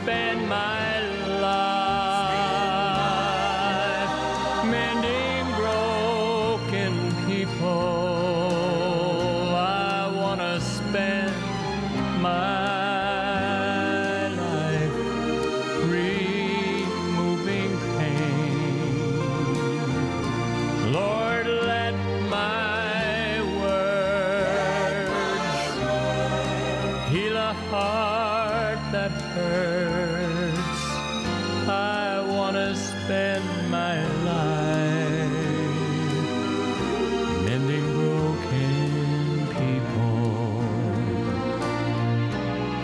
spend my life mending broken people. I want to spend my life removing pain. Lord, let my words heal a heart that hurts. I want to spend my life mending broken people.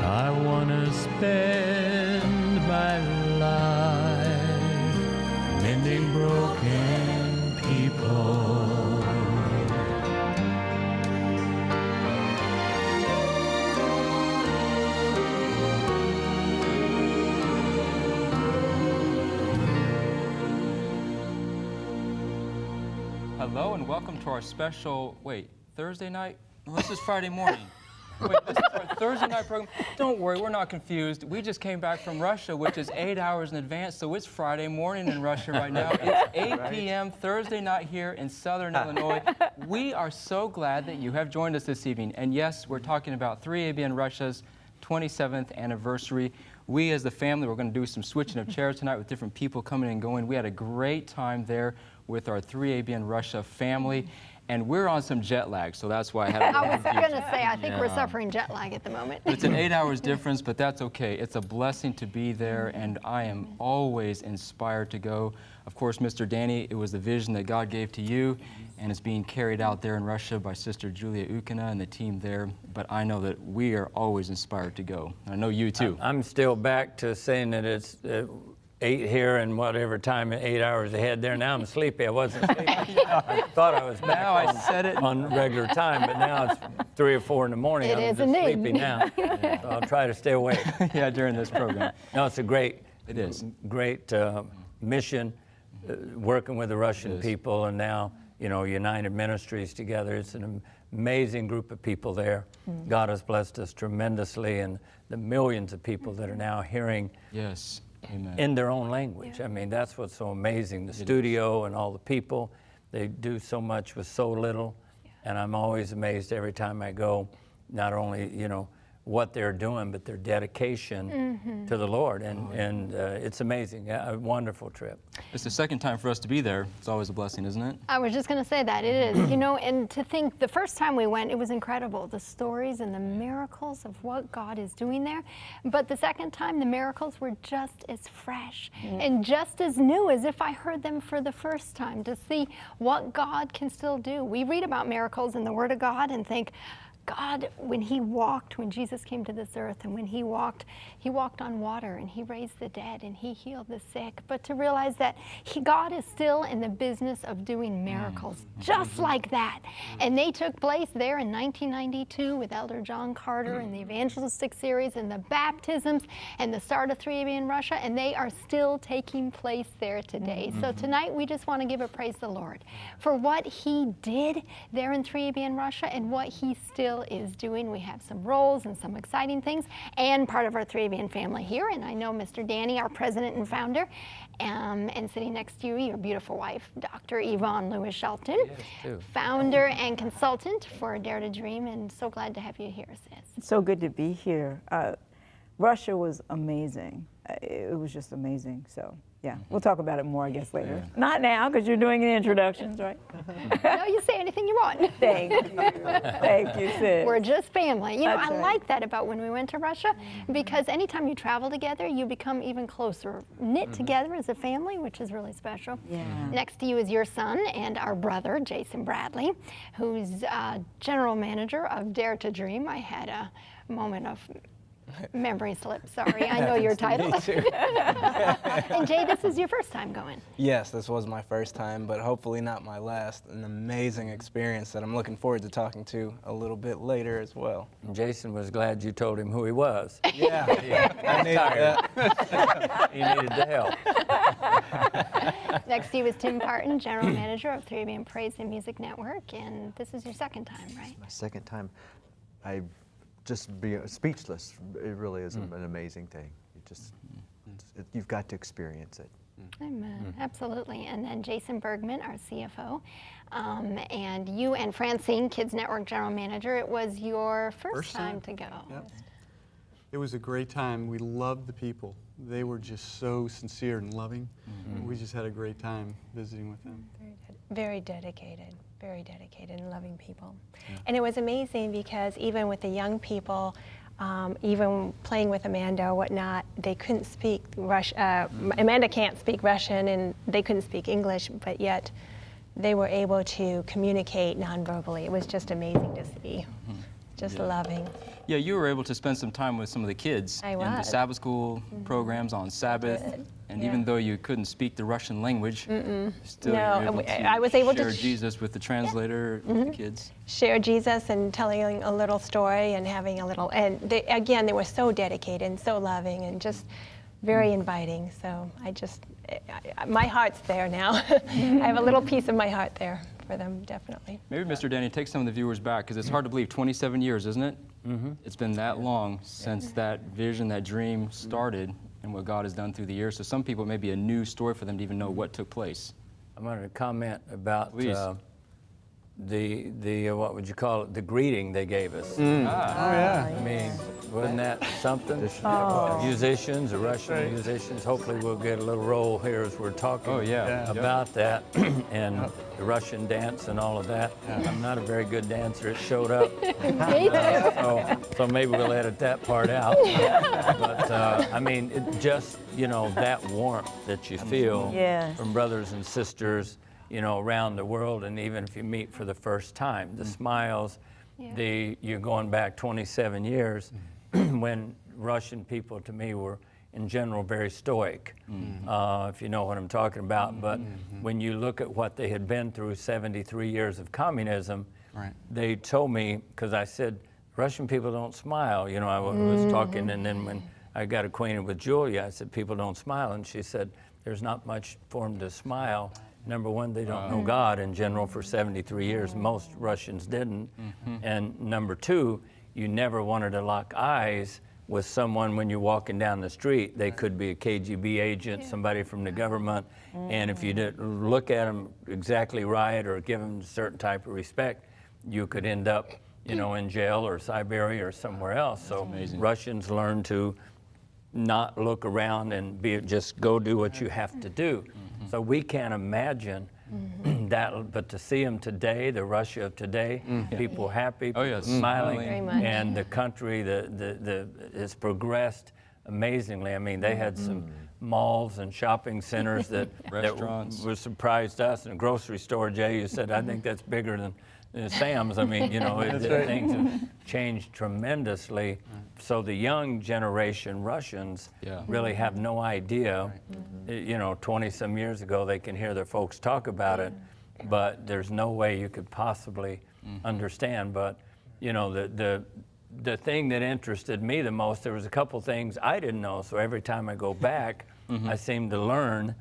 I want to spend my life mending broken people. Hello and welcome to our special, Thursday night? No, this is Friday morning. This is our Thursday night program. Don't worry, we're not confused. We just came back from Russia, which is 8 hours in advance, so it's Friday morning in Russia right now. It's 8 p.m. Thursday night here in Southern Illinois. We are so glad that you have joined us this evening. And yes, we're talking about 3ABN Russia's 27th anniversary. We as the family, we're going to do some switching of chairs tonight with different people coming and going. We had a great time there with our 3ABN Russia family. And we're on some jet lag, so that's why I had I was going to say, I think we're suffering jet lag at the moment. It's an 8 hours difference, but that's okay. It's a blessing to be there, and I am always inspired to go. Of course, Mr. Danny, it was the vision that God gave to you, and it's being carried out there in Russia by Sister Julia Ukina and the team there. But I know that we are always inspired to go. I know you too. I'm still back to saying that it's 8 here and whatever time, 8 hours ahead there. Now I'm sleepy. I wasn't sleepy. I thought I was back on regular time, but now it's 3 or 4 in the morning. I'm just sleepy now. So I'll try to stay awake. Yeah, during this program. No, it's a great, great mission, working with the Russian people, and now, you know, United Ministries together. It's an amazing group of people there. God has blessed us tremendously, and the millions of people that are now hearing Amen. in their own language. I mean, that's what's so amazing. The studio and all the people, they do so much with so little. And I'm always amazed every time I go, not only, you know, what they're doing, but their dedication to the Lord. And it's amazing. A wonderful trip. It's the second time for us to be there. It's always a blessing, isn't it? I was just going to say that. It is. You know, and to think the first time we went, it was incredible. The stories and the miracles of what God is doing there. But the second time, the miracles were just as fresh and just as new as if I heard them for the first time, to see what God can still do. We read about miracles in the Word of God and think, God, when Jesus came to this earth, and when he walked on water, and he raised the dead, and he healed the sick. But to realize that God is still in the business of doing miracles, just like that. And they took place there in 1992 with Elder John Carter and the evangelistic series and the baptisms and the start of 3ABN Russia, and they are still taking place there today. So tonight we just want to give a praise the Lord for what he did there in 3ABN Russia and what he still is doing. We have some roles and some exciting things, and part of our 3ABN family here. And I know Mr. Danny, our president and founder, and sitting next to you, your beautiful wife, Dr. Yvonne Lewis-Shelton, founder and consultant for Dare to Dream, and so glad to have you here, sis. It's so good to be here. Russia was amazing. It was just amazing. So yeah, we'll talk about it more, I guess, later. Yeah. Not now, because you're doing the introductions, right? No, you say anything you want. Thank you. Thank you, sis. We're just family. You know, That's I right. like that about when we went to Russia, because anytime you travel together, you become even closer, knit together as a family, which is really special. Yeah. Next to you is your son and our brother, Jason Bradley, who's general manager of Dare to Dream. I had a moment of memory slip, sorry. I know your title. And Jay, this is your first time going. Yes, this was my first time, but hopefully not my last. An amazing experience that I'm looking forward to talking to a little bit later as well. And Jason was glad you told him who he was. Yeah, I needed that. He needed the help. Next to you is Tim Parton, general manager of 3ABN Praise and Music Network, and this is your second time, right? My second time. I just be speechless. It really is an amazing thing. It just you've got to experience it. Amen. Absolutely. And then Jason Bergman, our CFO, and you and Francine, Kids Network General Manager. It was your first time to go. Yep. It was a great time. We loved the people. They were just so sincere and loving. We just had a great time visiting with them. Very dedicated and loving people. And it was amazing because even with the young people, even playing with Amanda or whatnot, they couldn't speak Amanda can't speak Russian and they couldn't speak English, but yet they were able to communicate nonverbally. It was just amazing to see. Just loving. Yeah, you were able to spend some time with some of the kids I in the was. Sabbath school programs on Sabbath. Good. And Yeah. even though you couldn't speak the Russian language, still No, you were able to I was able to share Jesus with the translator with the kids. Share Jesus and telling a little story and having a little, and they, again, they were so dedicated and so loving and just very inviting. So my heart's there now. I have a little piece of my heart there for them, definitely. Maybe, Mr. Danny, take some of the viewers back, because it's hard to believe, 27 years, isn't it? It's been that long since that vision, that dream started, and what God has done through the years. So some people, it may be a new story for them to even know what took place. I'm going to comment about Please. the what would you call it, the greeting they gave us. Oh, yeah. I mean, wasn't that something? Musicians, the Russian musicians. Hopefully we'll get a little role here as we're talking about that and the Russian dance and all of that. I'm not a very good dancer. It showed up. So maybe we'll edit that part out. But I mean, it just, that warmth that you feel from brothers and sisters, around the world, and even if you meet for the first time, the smiles, you're going back 27 years when Russian people to me were in general very stoic, if you know what I'm talking about. But when you look at what they had been through 73 years of communism, they told me, because I said, Russian people don't smile. I was talking, and then when I got acquainted with Julia, I said, people don't smile. And she said, there's not much for them to smile. Number one, they don't know God in general for 73 years. Most Russians didn't. And number two, you never wanted to lock eyes with someone when you're walking down the street. They could be a KGB agent, somebody from the government. And if you didn't look at them exactly right or give them a certain type of respect, you could end up, in jail or Siberia or somewhere else. So Russians learned to not look around and just go do what you have to do. So we can't imagine that, but to see them today, the Russia of today, people happy, people smiling, and the country has progressed amazingly. I mean, they had some malls and shopping centers that were surprised us. In a grocery store, Jay, you said, I think that's bigger than Sam's. I mean, things have changed tremendously. So the young generation Russians really have no idea. 20-some years ago, they can hear their folks talk about it, but there's no way you could possibly understand. But, the thing that interested me the most, there was a couple things I didn't know. So every time I go back, I seem to learn.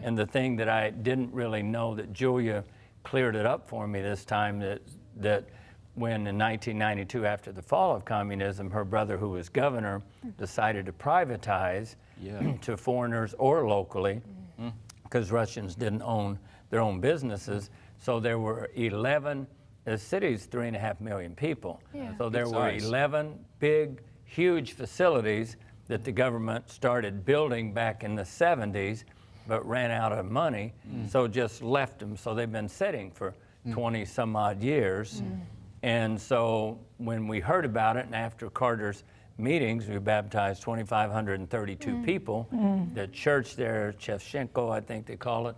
And the thing that I didn't really know, that Julia cleared it up for me this time, that when in 1992, after the fall of communism, her brother, who was governor, decided to privatize to foreigners or locally, because Russians didn't own their own businesses. So there were 11, the city's 3.5 million people. So there were 11 big, huge facilities that the government started building back in the 70s, but ran out of money, so just left them. So they've been sitting for 20 some odd years. And so when we heard about it, and after Carter's meetings, we baptized 2,532 people. The church there, Shevchenko, I think they call it,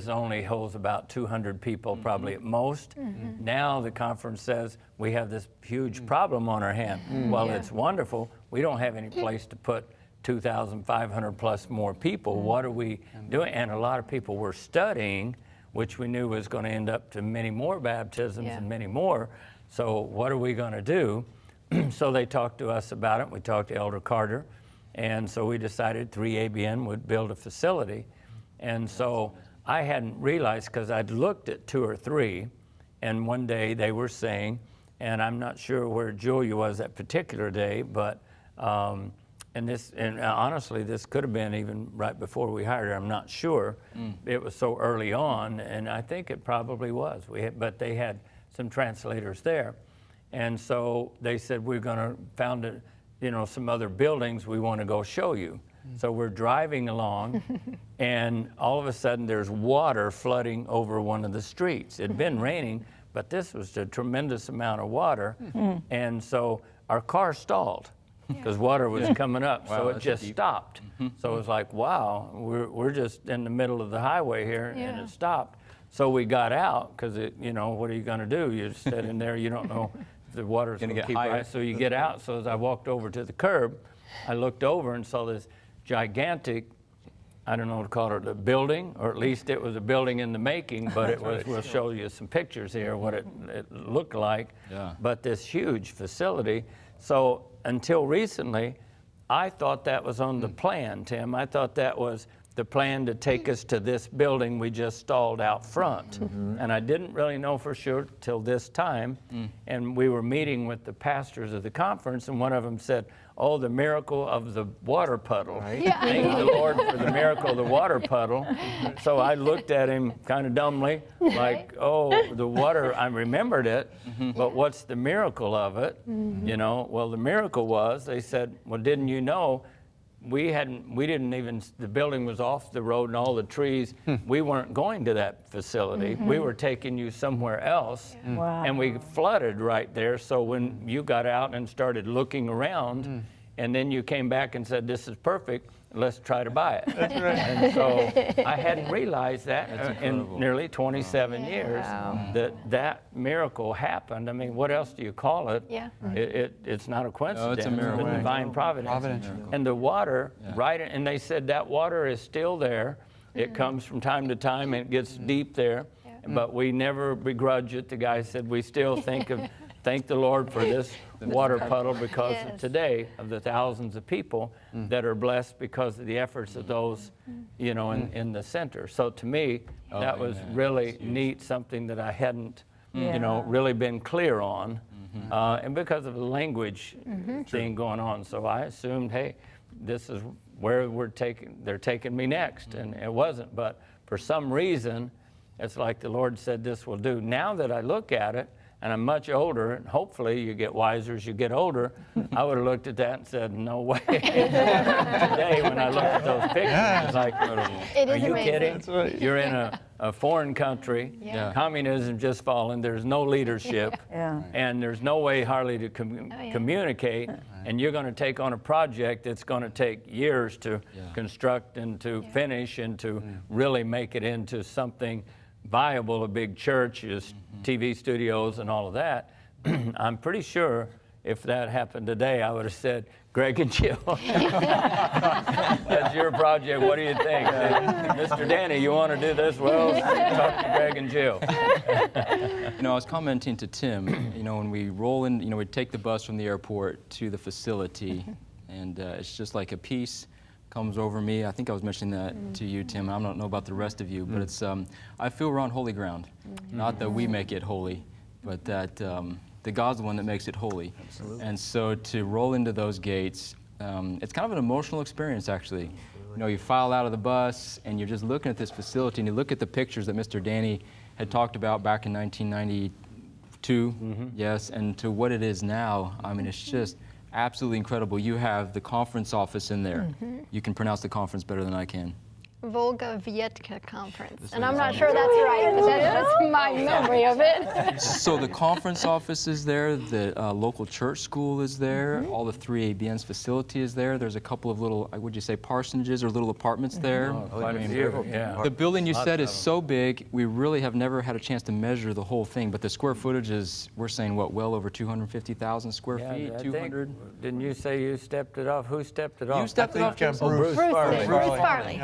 only holds about 200 people, probably at most. Now the conference says we have this huge problem on our hand. Well, it's wonderful. We don't have any place to put 2,500 plus more people. What are we doing? And a lot of people were studying, which we knew was going to end up to many more baptisms and many more. So what are we going to do? So they talked to us about it. We talked to Elder Carter. And so we decided 3ABN would build a facility. And so I hadn't realized, because I'd looked at 2 or 3, and one day they were saying, and I'm not sure where Julia was that particular day, but and honestly, this could have been even right before we hired her. I'm not sure. It was so early on, and I think it probably was. But they had some translators there, and so they said, we're going to found some other buildings we want to go show you. So we're driving along, and all of a sudden there's water flooding over one of the streets. It had been raining, but this was a tremendous amount of water, and so our car stalled because water was coming up, so it just stopped. So it was like, wow, we're just in the middle of the highway here, and it stopped. So we got out because what are you going to do? You're sitting there, you don't know if the water's going to keep higher. So you get out. So as I walked over to the curb, I looked over and saw this gigantic, I don't know what to call it, a building, or at least it was a building in the making, but it was, we'll show you some pictures here, what it looked like. Yeah. But this huge facility. So until recently, I thought that was on the plan, Tim. I thought that was the plan to take us to this building we just stalled out front. And I didn't really know for sure till this time. And we were meeting with the pastors of the conference, and one of them said, oh, the miracle of the water puddle. Right? Yeah. Thank the Lord for the miracle of the water puddle. So I looked at him kind of dumbly, like, oh, the water, I remembered it, but what's the miracle of it? Well, the miracle was, they said, well, didn't you know, the building was off the road and all the trees. We weren't going to that facility. We were taking you somewhere else. Wow. And we flooded right there. So when you got out and started looking around, and then you came back and said, this is perfect, let's try to buy it. That's right. And so I hadn't realized that in nearly 27 years that miracle happened. I mean, what else do you call it? Yeah. It's not a coincidence. It's a miracle. It's divine providence. And the water, and they said that water is still there. It comes from time to time and it gets deep there. But we never begrudge it. The guy said, we still thank the Lord for this water puddle because of today, of the thousands of people that are blessed because of the efforts of those, in the center. So to me, that was really neat, something that I hadn't, really been clear on, and because of the language thing going on. So I assumed, hey, this is where they're taking me next, and it wasn't. But for some reason, it's like the Lord said this will do. Now that I look at it, and I'm much older, and hopefully you get wiser as you get older, I would have looked at that and said, no way. Today, when I look at those pictures, it's like, are you kidding? That's right. You're in a foreign country, communism just fallen, there's no leadership, and there's no way hardly to communicate, and you're going to take on a project that's going to take years to construct and to finish and to really make it into something viable, a big church, TV studios and all of that. I'm pretty sure if that happened today, I would have said, Greg and Jill, that's your project, what do you think? Mr. Danny, you want to do this? Well, talk to Greg and Jill. I was commenting to Tim, when we roll in, we take the bus from the airport to the facility, and it's just like a peace comes over me. I think I was mentioning that to you, Tim. I don't know about the rest of you, but it's I feel we're on holy ground. Not that we make it holy, but that the God's the one that makes it holy. Absolutely. And so to roll into those gates, it's kind of an emotional experience, actually. You file out of the bus, and you're just looking at this facility, and you look at the pictures that Mr. Danny had talked about back in 1992, yes, and to what it is now. I mean, it's just absolutely incredible. You have the conference office in there. You can pronounce the conference better than I can. Volga Vietka Conference. And I'm not sure that's right, but that's just my memory of it. So the conference office is there, the local church school is there, all the 3ABN's facility is there. There's a couple of little, would you say, parsonages or little apartments there. The building you said is so big, we really have never had a chance to measure the whole thing, but the square footage is, we're saying, what, well over 250,000 square feet, 200? Didn't you say you stepped it off? Who stepped it off? You stepped it off, Bruce Farley. Bruce Farley.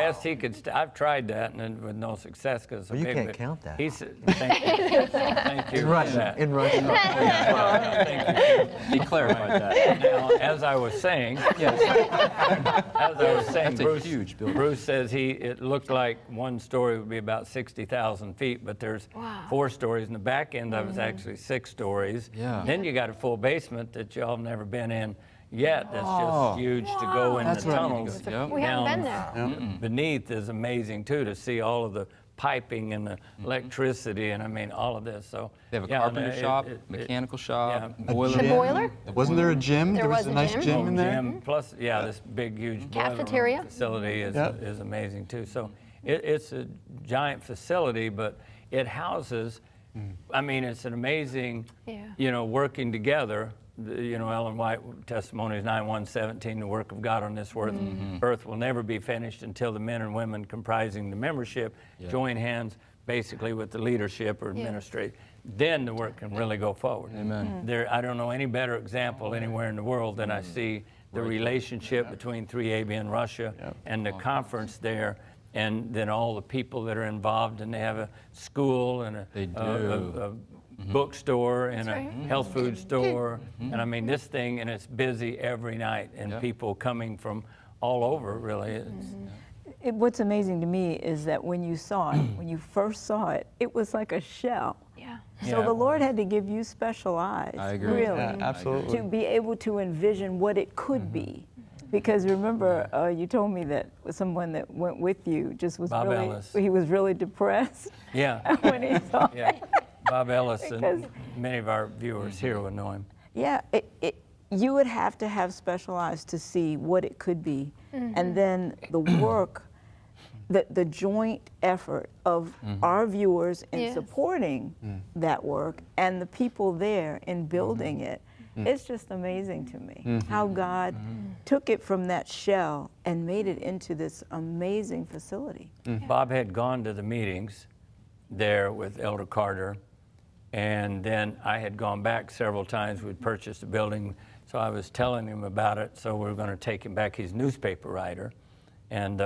Best he could. I've tried that and with no success because you can't count that. Thank you. Thank you. In Russian. In Russian. Thank you. He clarified that. Now, as I was saying, Bruce, huge building. Bruce says it looked like one story would be about 60,000 feet, but there's 4 stories, and the back end of it's actually 6 stories. Yeah. Then you got a full basement that y'all have never been in. yet. That's just huge to go in That's the right. tunnels. Yep. We haven't been there. Beneath is amazing too, to see all of the piping and the electricity, and I mean all of this. So They have a yeah, carpenter it- shop, it- mechanical shop, A boiler. The gym? boiler? Wasn't there a gym? There was was a a nice gym. gym in there. Gym, plus, yeah, this big, huge boiler room Cafeteria. facility is, Yep. is amazing too. So it's a giant facility, but it houses, I mean, it's an amazing, Yeah. working together. Ellen White testimonies 9:117, the work of God on this earth will never be finished until the men and women comprising the membership join hands basically with the leadership or administration. Then the work can really go forward. Amen. I don't know any better example anywhere in the world than I see the relationship between 3AB and Russia and the conference there, and then all the people that are involved, and they have a school and a bookstore and a health food store, and I mean this thing, and it's busy every night, and people coming from all over, really. What's amazing to me is that when you saw it, when you first saw it, it was like a shell. Yeah. So Yeah. the Lord had to give you special eyes, I agree. really, Yeah, absolutely. to be able to envision what it could be. Because remember, you told me that someone that went with you just was Bob really, Ellis. he was really depressed Yeah, when he saw yeah. it. Bob Ellis, Because- and many of our viewers here will know him. Yeah, you would have to have special eyes to see what it could be. And then the work, the joint effort of our viewers in Yes. supporting that work and the people there in building it. It's just amazing to me how God took it from that shell and made it into this amazing facility. Bob had gone to the meetings there with Elder Carter, and then I had gone back several times. We'd purchased a building, so I was telling him about it, so we were going to take him back. He's a newspaper writer and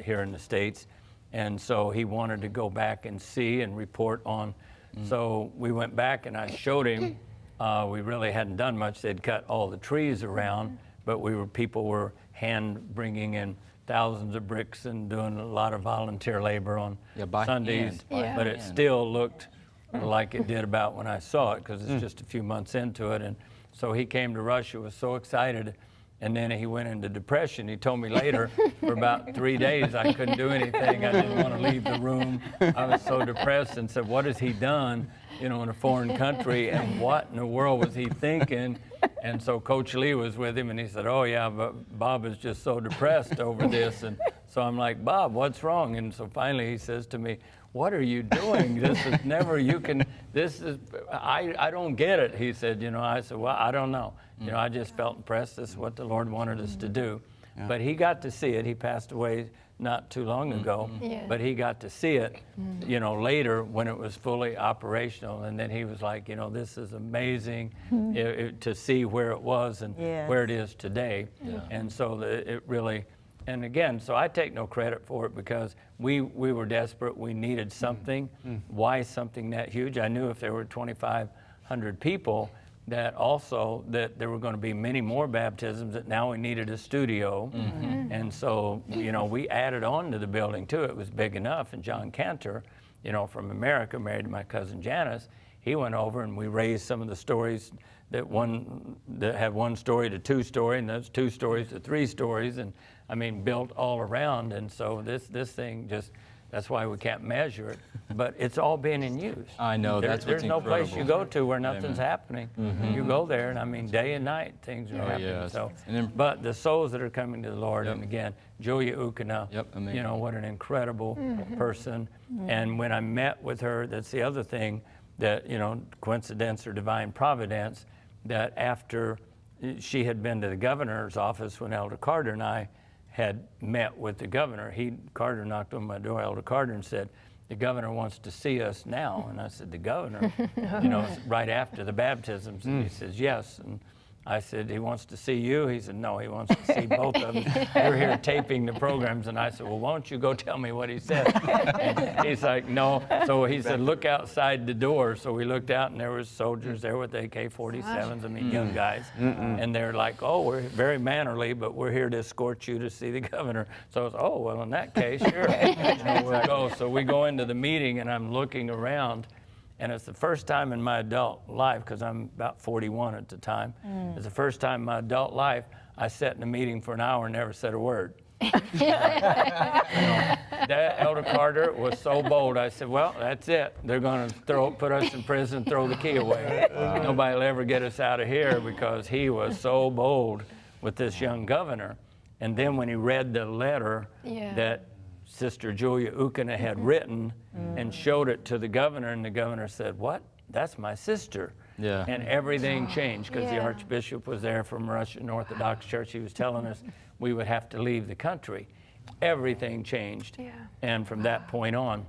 here in the States, and so he wanted to go back and see and report on. So we went back and I showed him. We really hadn't done much. They'd cut all the trees around, but people were hand bringing in thousands of bricks and doing a lot of volunteer labor on by Sundays. hand, by But it hand. still looked like it did about when I saw it, because it's just a few months into it. And so he came to Russia, was so excited, and then he went into depression. He told me later, for about 3 days, I couldn't do anything. I didn't want to leave the room. I was so depressed, and said, what has he done, in a foreign country, and what in the world was he thinking? And so Coach Lee was with him, and he said, oh yeah, but Bob is just so depressed over this. And so I'm like, Bob, what's wrong? And so finally he says to me, what are you doing? This is never, I don't get it. He said, I said, well, I don't know. I just felt impressed. This is what the Lord wanted us to do. Yeah. But he got to see it. He passed away not too long ago, Yeah. but he got to see it, later when it was fully operational. And then he was like, this is amazing to see where it was and Yes. where it is today. And so it really, and again, so I take no credit for it, because we were desperate. We needed something. Why something that huge? I knew if there were 2,500 people, that there were going to be many more baptisms, that now we needed a studio. And so, we added on to the building too. It was big enough. And John Cantor, from America, married to my cousin Janice, he went over and we raised some of the stories that had 1 story to 2 story, and those 2 stories to 3 stories, and I mean, built all around. And so this thing just, that's why we can't measure it, but it's all being in use. I know, that's what's There's no place you go incredible. to where nothing's happening. You go there, and I mean, day and night things are happening. yes. So, And then- but the souls that are coming to the Lord, Yep. and again, Julia Ukina, Yep, amazing. what an incredible person. And when I met with her, that's the other thing that, coincidence or divine providence, that after she had been to the governor's office when Elder Carter and I had met with the governor, Carter knocked on my door, Elder Carter, and said, the governor wants to see us now. And I said, the governor? Right after the baptisms. And he says, yes. And I said, he wants to see you? He said, no, he wants to see both of us. We're here taping the programs. And I said, well, why don't you go tell me what he said? And he's like, no. So he said, look outside the door. So we looked out, and there was soldiers there with AK-47s, I mean, young guys. And they're like, oh, we're very mannerly, but we're here to escort you to see the governor. So I was, oh, well, in that case, sure. We'll go. So we go into the meeting, and I'm looking around, And it's the first time in my adult life, because I'm about 41 at the time, it's the first time in my adult life I sat in a meeting for an hour and never said a word. That Elder Carter was so bold. I said, well, that's it. They're going to put us in prison and throw the key away. Nobody will ever get us out of here, because he was so bold with this young governor. And then when he read the letter that Sister Julia Ukena had written and showed it to the governor, and the governor said, what? That's my sister. Yeah. And everything changed, because the Archbishop was there from Russian Orthodox Church. He was telling us we would have to leave the country. Everything changed. And from that point on,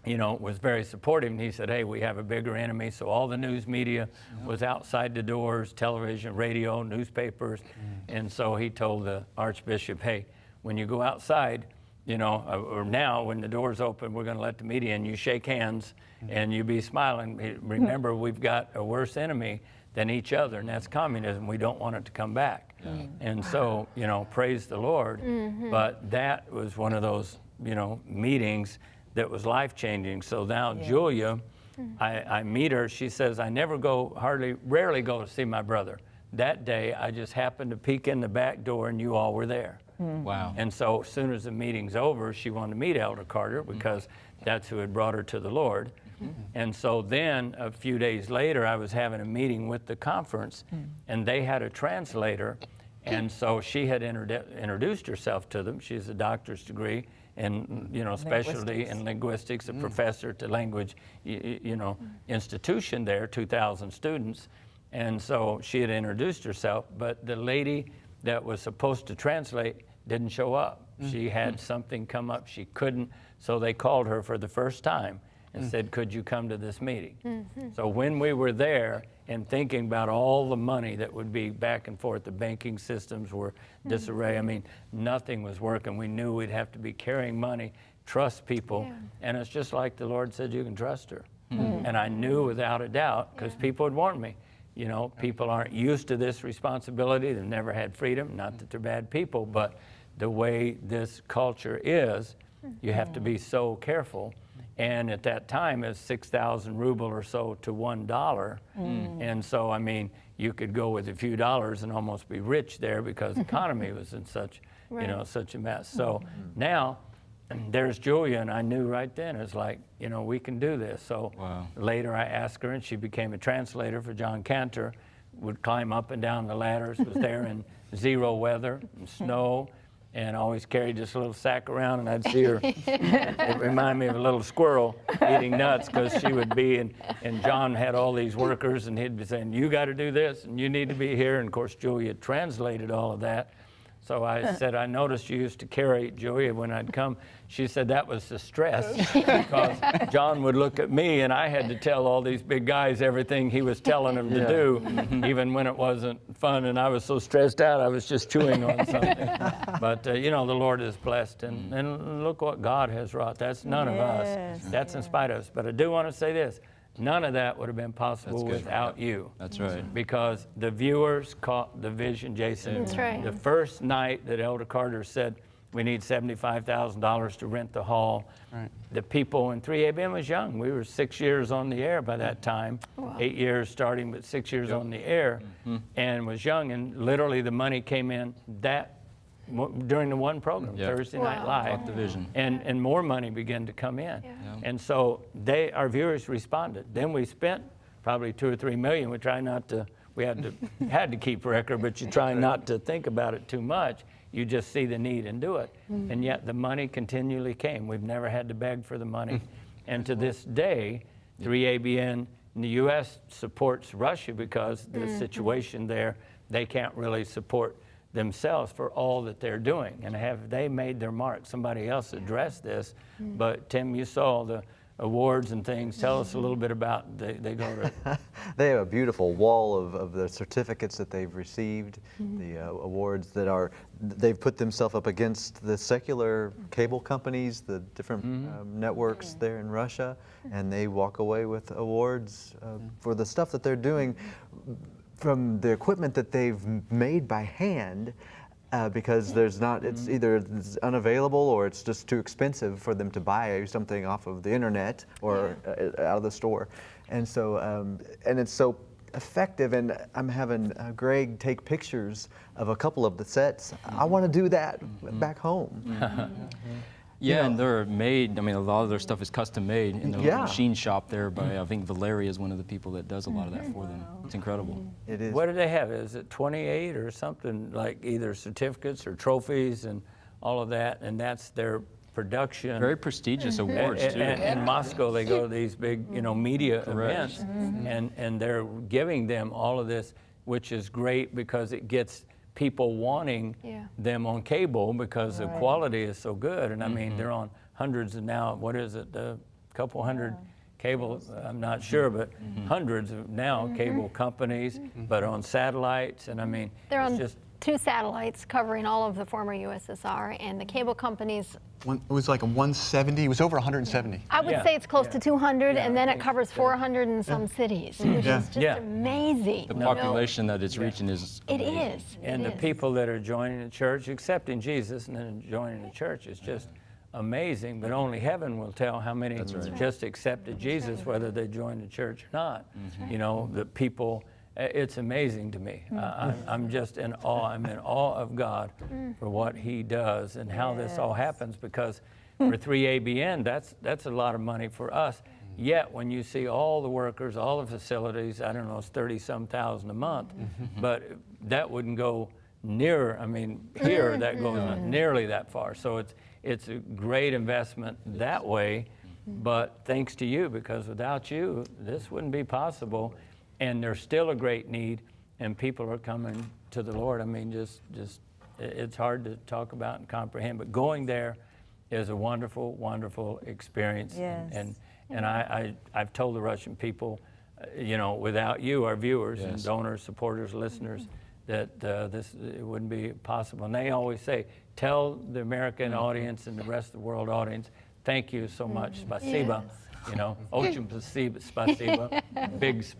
you know, was very supportive. And he said, hey, we have a bigger enemy. So all the news media was outside the doors, television, radio, newspapers. And so he told the Archbishop, hey, when you go outside, you know, or now when the doors open, we're going to let the media in, you shake hands and you be smiling. Remember, we've got a worse enemy than each other, and that's communism. We don't want it to come back. And so, you know, praise the Lord. But that was one of those, you know, meetings that was life-changing. So now Julia, I meet her. She says, I rarely go to see my brother. That day, I just happened to peek in the back door and you all were there. Wow. And so as soon as the meeting's over, she wanted to meet Elder Carter, because that's who had brought her to the Lord. And so then a few days later, I was having a meeting with the conference, and they had a translator. And so she had introduced herself to them. She has a doctor's degree in, you know, specialty in linguistics, a professor at the language, you know, institution there, 2,000 students. And so she had introduced herself, but the lady that was supposed to translate didn't show up. She had something come up she couldn't, so they called her for the first time and said, could you come to this meeting? So when we were there and thinking about all the money that would be back and forth, the banking systems were disarray. I mean, nothing was working. We knew we'd have to be carrying money, trust people. And it's just like the Lord said, you can trust her. And I knew without a doubt, because people had warned me, you know, people aren't used to this responsibility. They've never had freedom. Not that they're bad people, but the way this culture is, you have to be so careful. And at that time, it's 6,000 ruble or so to $1. And so, I mean, you could go with a few dollars and almost be rich there, because the economy was in such, you know, such a mess. So now, there's Julia, and I knew right then, it's like, you know, we can do this. So later I asked her, and she became a translator for John Cantor, would climb up and down the ladders, was there in zero weather and snow, and always carried this little sack around, and I'd see her. It reminded me of a little squirrel eating nuts, because she would be, and John had all these workers, and he'd be saying, you got to do this, and you need to be here. And of course, Julia translated all of that. So I said, I noticed you used to carry Julia when I'd come. She said that was the stress, because John would look at me and I had to tell all these big guys everything he was telling them to do, even when it wasn't fun, and I was so stressed out I was just chewing on something. But you know, the Lord is blessed, and look what God has wrought. That's none of us. That's in spite of us. But I do want to say this. None of that would have been possible without you. That's right. Because the viewers caught the vision, Jason. That's right. The first night that Elder Carter said, we need $75,000 to rent the hall, the people, and 3ABN was young. We were 6 years on the air by that time, 8 years starting, but 6 years on the air, and was young, and literally the money came in during the one program, Thursday Night Live, and more money began to come in. And so our viewers responded. Then we spent probably $2 or $3 million. We try not to, had to keep record, but you try not to think about it too much. You just see the need and do it. And yet the money continually came. We've never had to beg for the money. And to this day, 3ABN in the U.S. supports Russia, because the situation there, they can't really support themselves for all that they're doing. And have they made their mark? Somebody else addressed this, but Tim, you saw the awards and things. Tell us a little bit about they go to. They have a beautiful wall of the certificates that they've received, the awards that they've put themselves up against the secular cable companies, the different networks there in Russia, and they walk away with awards for the stuff that they're doing from the equipment that they've made by hand, because there's not, it's either it's unavailable or it's just too expensive for them to buy something off of the internet or out of the store. And so, and it's so effective, and I'm having Greg take pictures of a couple of the sets. I want to do that back home. Yeah, and they're made, I mean, a lot of their stuff is custom made in the machine shop there by, I think Valeria is one of the people that does a lot of that for them. It's incredible. It is. What do they have? Is it 28 or something, like either certificates or trophies and all of that, and that's their production. Very prestigious awards, too. In Moscow, they go to these big, media events, and they're giving them all of this, which is great because it gets people wanting them on cable because the quality is so good. And I mean, they're on hundreds of now, what is it, a couple hundred cable, I'm not sure, but hundreds of now cable companies, but on satellites. And I mean, They're on just 2 satellites covering all of the former USSR, and the cable companies. It was like a 170. It was over 170. I would say it's close to 200, and then it covers 400 in some cities, which is just amazing. The population that it's reaching is amazing. It is. And the people that are joining the church, accepting Jesus and then joining the church is just amazing, but only heaven will tell how many just accepted Jesus, whether they joined the church or not. You know, the people, it's amazing to me. I'm just in awe. I'm in awe of God for what He does and how this all happens, because for 3ABN, that's a lot of money for us. Yet when you see all the workers, all the facilities, I don't know, it's 30-some thousand a month, but that wouldn't go near, I mean, here that goes not nearly that far. So it's a great investment that way, but thanks to you, because without you, this wouldn't be possible. And there's still a great need, and people are coming to the Lord. I mean, just it's hard to talk about and comprehend, but going there is a wonderful, wonderful experience. Yes. And I've told the Russian people, without you, our viewers and donors, supporters, listeners, that it wouldn't be possible. And they always say, tell the American audience and the rest of the world audience, thank you so much, spasiba. Очень спасибо, big, thanks.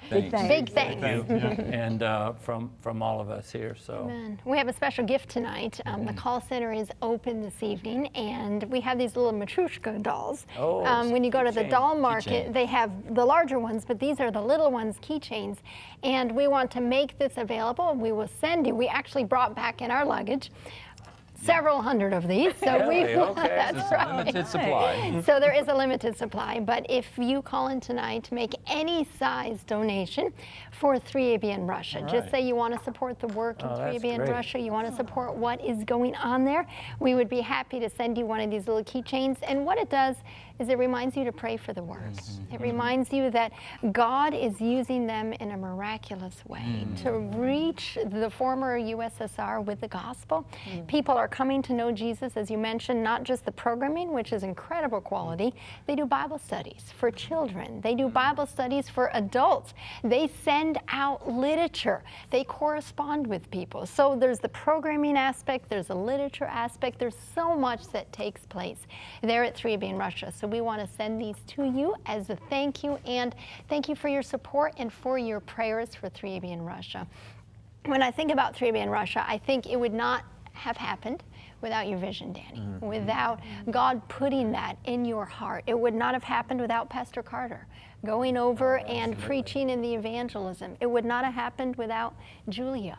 Big thanks. And from all of us here. So Amen. We have a special gift tonight. The call center is open this evening, and we have these little Matryoshka dolls. When you go to the doll market, they have the larger ones, but these are the little ones, keychains. And we want to make this available, and we will send you. We actually brought back in our luggage several hundred of these, so that's right. Limited supply. So there is a limited supply, but if you call in tonight to make any size donation for 3ABN Russia, just say you want to support the work in 3ABN Russia, you want to support what is going on there, we would be happy to send you one of these little keychains. And what it does is it reminds you to pray for the work. It reminds you that God is using them in a miraculous way to reach the former USSR with the gospel. People are coming to know Jesus, as you mentioned, not just the programming, which is incredible quality. They do Bible studies for children. They do Bible studies for adults. They send out literature. They correspond with people. So there's the programming aspect, there's the literature aspect, there's so much that takes place there at 3ABN Russia. So we want to send these to you as a thank you, and thank you for your support and for your prayers for 3ABN Russia. When I think about 3ABN Russia, I think it would not have happened without your vision, Danny, without God putting that in your heart. It would not have happened without Pastor Carter going over and preaching in the evangelism. It would not have happened without Julia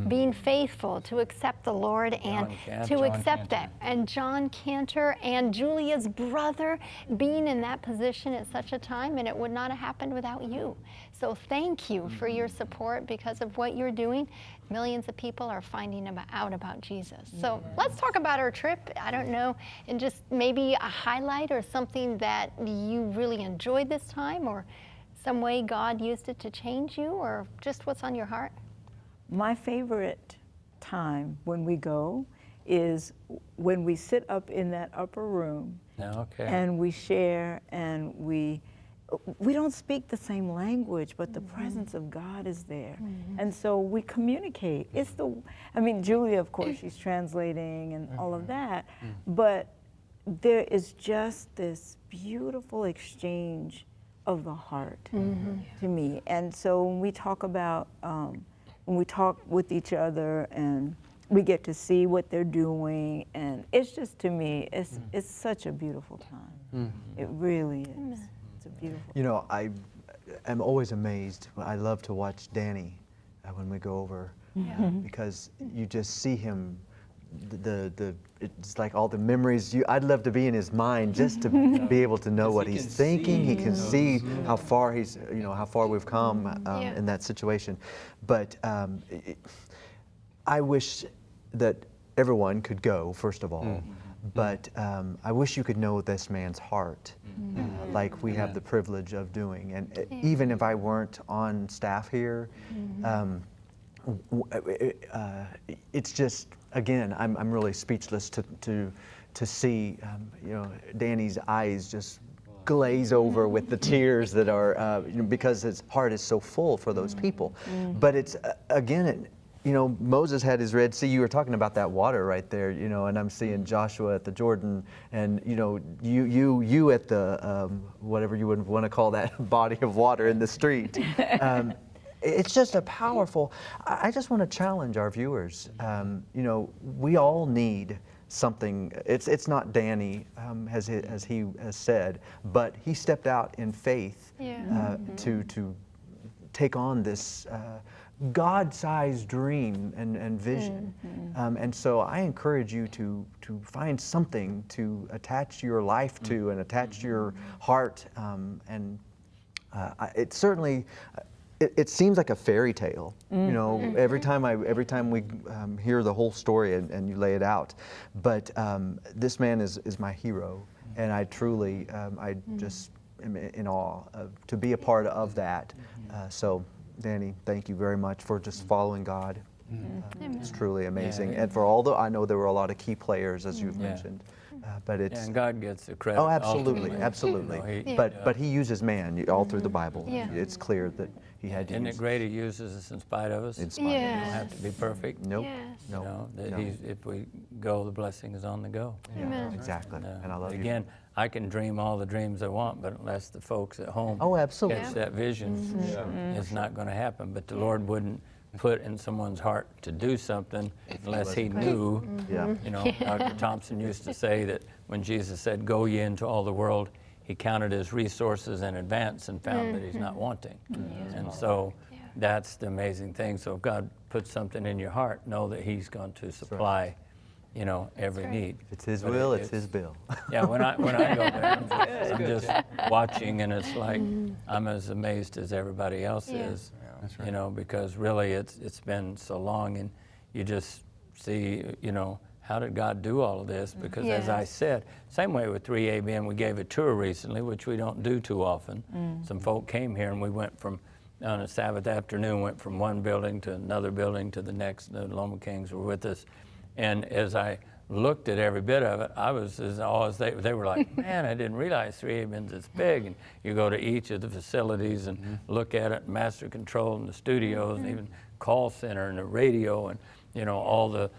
being faithful to accept the Lord and to accept that. And John Cantor and Julia's brother being in that position at such a time, and it would not have happened without you. So thank you for your support. Because of what you're doing, millions of people are finding out about Jesus. So let's talk about our trip. I don't know, and just maybe a highlight or something that you really enjoyed this time, or some way God used it to change you, or just what's on your heart. My favorite time when we go is when we sit up in that upper room and we share, and we don't speak the same language, but the presence of God is there. And so we communicate. Julia, of course, she's translating and all of that, but there is just this beautiful exchange of the heart to me. And so when we talk about, when we talk with each other and we get to see what they're doing, and it's just, to me, it's such a beautiful time. It really is. It's a beautiful. You know, I am always amazed. I love to watch Danny when we go over because you just see him. It's like all the memories. I'd love to be in his mind just to be able to know what he's thinking. He can see how far how far we've come in that situation. But I wish that everyone could go, first of all. But I wish you could know this man's heart, like we have the privilege of doing. And even if I weren't on staff here, it's just, again, I'm really speechless to see Danny's eyes just glaze over with the tears that are because his heart is so full for those people. But it's again. Moses had his Red Sea. You were talking about that water right there, and I'm seeing Joshua at the Jordan, and you at the whatever you would want to call that body of water in the street. It's just a powerful. I just want to challenge our viewers. We all need something. It's not Danny, as he has said, but he stepped out in faith to take on this. God-sized dream and vision. And so I encourage you to find something to attach your life to and attach your heart. It certainly, it seems like a fairy tale. Every time we hear the whole story and you lay it out. But this man is my hero, and I truly, I just am in awe to be a part of that. So. Danny, thank you very much for just following God. It's truly amazing. And for I know there were a lot of key players, as you've mentioned. But it's and God gets the credit. Oh, absolutely, ultimately. absolutely. But he uses man all through the Bible. It's clear that he had to Isn't use it great he uses us in spite of us? in spite of We us. don't have to be perfect. Nope. Yes. Nope. That No. if we go, the blessing is on the go. Amen. Exactly. And I love you. Again, I can dream all the dreams I want, but unless the folks at home Oh, absolutely. catch that vision, it's not going to happen. But the Lord wouldn't put in someone's heart to do something unless he knew. Yeah. Dr. Thompson used to say that when Jesus said, "Go ye into all the world," he counted his resources in advance and found that he's not wanting. And so that's the amazing thing. So if God puts something in your heart, know that he's going to supply every need. If it's his But will, it's his bill. Yeah, when I go there, I'm just watching, and it's like I'm as amazed as everybody else is. That's right. Because really it's been so long, and you just see, how did God do all of this? Because as I said, same way with 3ABN, we gave a tour recently, which we don't do too often. Some folk came here, and we went on a Sabbath afternoon, went from one building to another building to the next. The Loma Kings were with us. And as I looked at every bit of it, I was as awe as they were like, man, I didn't realize 3ABN's this big. And you go to each of the facilities and look at it, master control and the studios, and even call center and the radio, and all the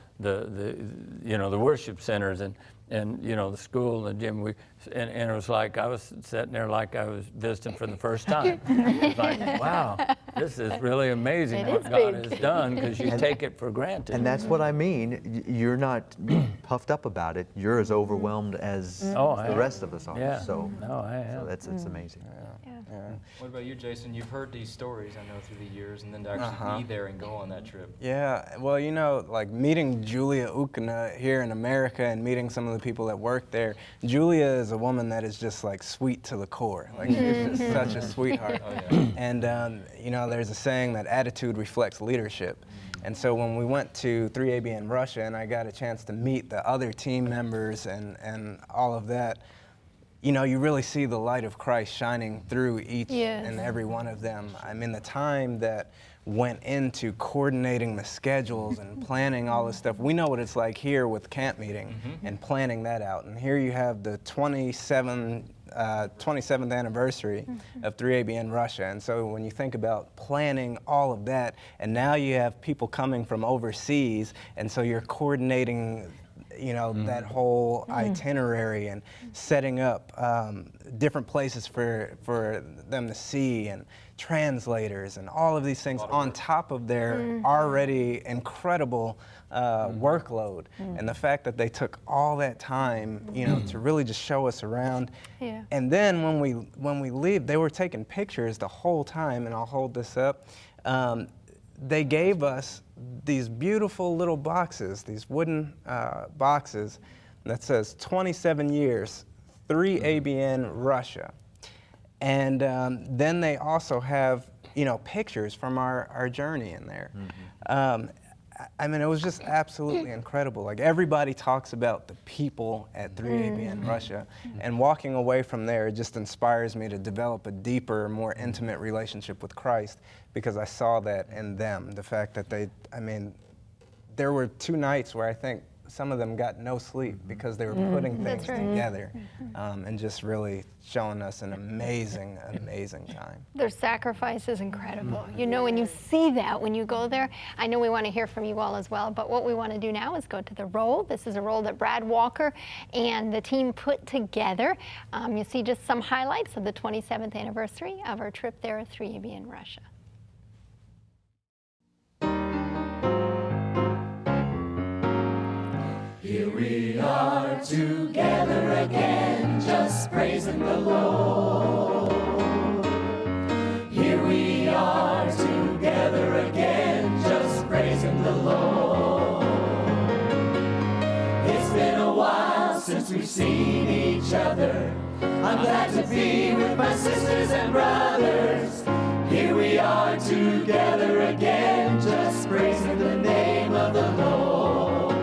worship centers and the school and the gym. And it was like I was sitting there like I was visiting for the first time. It was like, wow, this is really amazing what God has done, because you take it for granted. And that's what I mean. You're not puffed up about it. You're as overwhelmed as the rest of us are. Yeah. So, No, I am. it's amazing. What about you, Jason? You've heard these stories, I know, through the years, and then to actually be there and go on that trip. Yeah, well, like meeting Julia Ukana here in America and meeting some of the people that work there. Julia is a woman that is just like sweet to the core. Like she's just such a sweetheart. And there's a saying that attitude reflects leadership. And so when we went to 3ABN Russia and I got a chance to meet the other team members and all of that, you really see the light of Christ shining through each and every one of them. I mean, the time that went into coordinating the schedules and planning all this stuff. We know what it's like here with camp meeting and planning that out. And here you have the 27th anniversary of 3ABN Russia. And so when you think about planning all of that, and now you have people coming from overseas, and so you're coordinating you know, that whole itinerary and setting up different places for them to see, and translators and all of these things on top of their already incredible workload. And the fact that they took all that time, you know, to really just show us around. Yeah. And then when we leave, they were taking pictures the whole time, and I'll hold this up. They gave us these beautiful little boxes, these wooden boxes that says 27 years, 3ABN Russia. And then they also have, you know, pictures from our journey in there. I mean, it was just absolutely incredible. Like, everybody talks about the people at 3ABN Russia, and walking away from there, it just inspires me to develop a deeper, more intimate relationship with Christ, because I saw that in them. The fact that I mean, there were 2 nights where I think some of them got no sleep because they were putting things together, and just really showing us an amazing, amazing time. Their sacrifice is incredible. You know, when you see that, when you go there, I know we want to hear from you all as well, but what we want to do now is go to the roll. This is a roll that Brad Walker and the team put together. You see just some highlights of the 27th anniversary of our trip there at 3ABN Russia. Here we are together again, just praising the Lord. Here we are together again, just praising the Lord. It's been a while since we've seen each other. I'm glad to be with my sisters and brothers. Here we are together again, just praising the name of the Lord.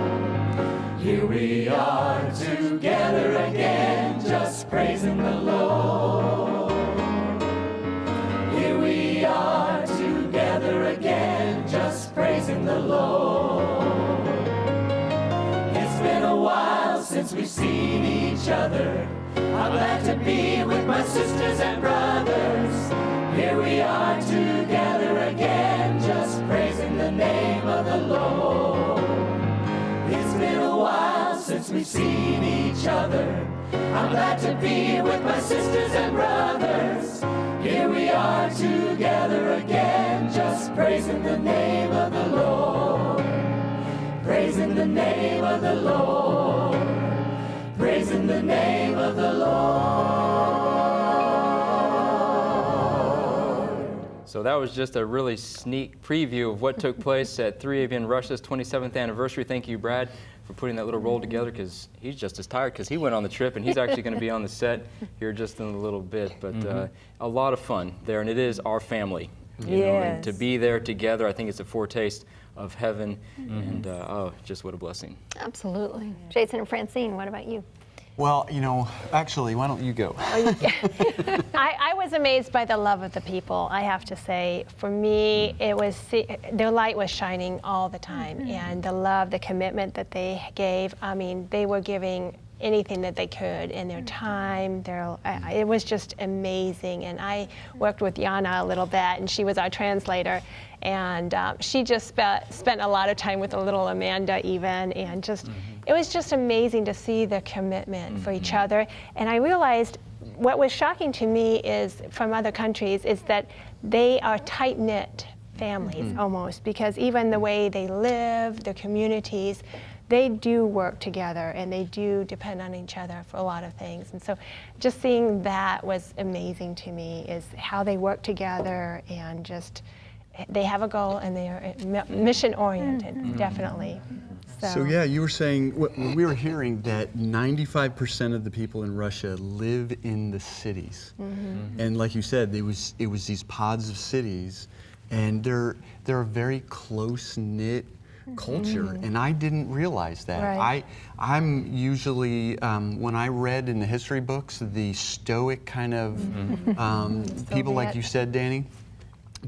Here we are together again, just praising the Lord. Here we are together again, just praising the Lord. It's been a while since we've seen each other. I'm glad to be with my sisters and brothers. Here we are together again, just praising the name of the Lord. It's been a while since we've seen each other. I'm glad to be with my sisters and brothers. Here we are together again, just praising the name of the Lord. Praising the name of the Lord. Praising the name of the Lord. So that was just a really sneak preview of what took place at 3ABN Russia's 27th anniversary. Thank you, Brad, for putting that little roll together, because he's just as tired because he went on the trip, and he's actually going to be on the set here just in a little bit. But a lot of fun there, and it is our family. You know, and to be there together, I think it's a foretaste of heaven, and oh, just what a blessing. Absolutely. Jason and Francine, what about you? Well, you know, actually, why don't you go? I was amazed by the love of the people, I have to say. For me, it was, their light was shining all the time, and the love, the commitment that they gave, I mean, they were giving anything that they could in their time. It was just amazing. And I worked with Yana a little bit, and she was our translator. And she just spent a lot of time with the little Amanda even, and just it was just amazing to see the commitment for each other. And I realized what was shocking to me is from other countries is that they are tight-knit families almost, because even the way they live, their communities, they do work together and they do depend on each other for a lot of things. And so just seeing that was amazing to me, is how they work together and just they have a goal and they are mission oriented, definitely. So yeah, you were saying, we were hearing that 95% of the people in Russia live in the cities. And like you said, it was these pods of cities, and they're a very close-knit culture, and I didn't realize that. Right. I'm usually, when I read in the history books, the stoic kind of people, like you said, Danny,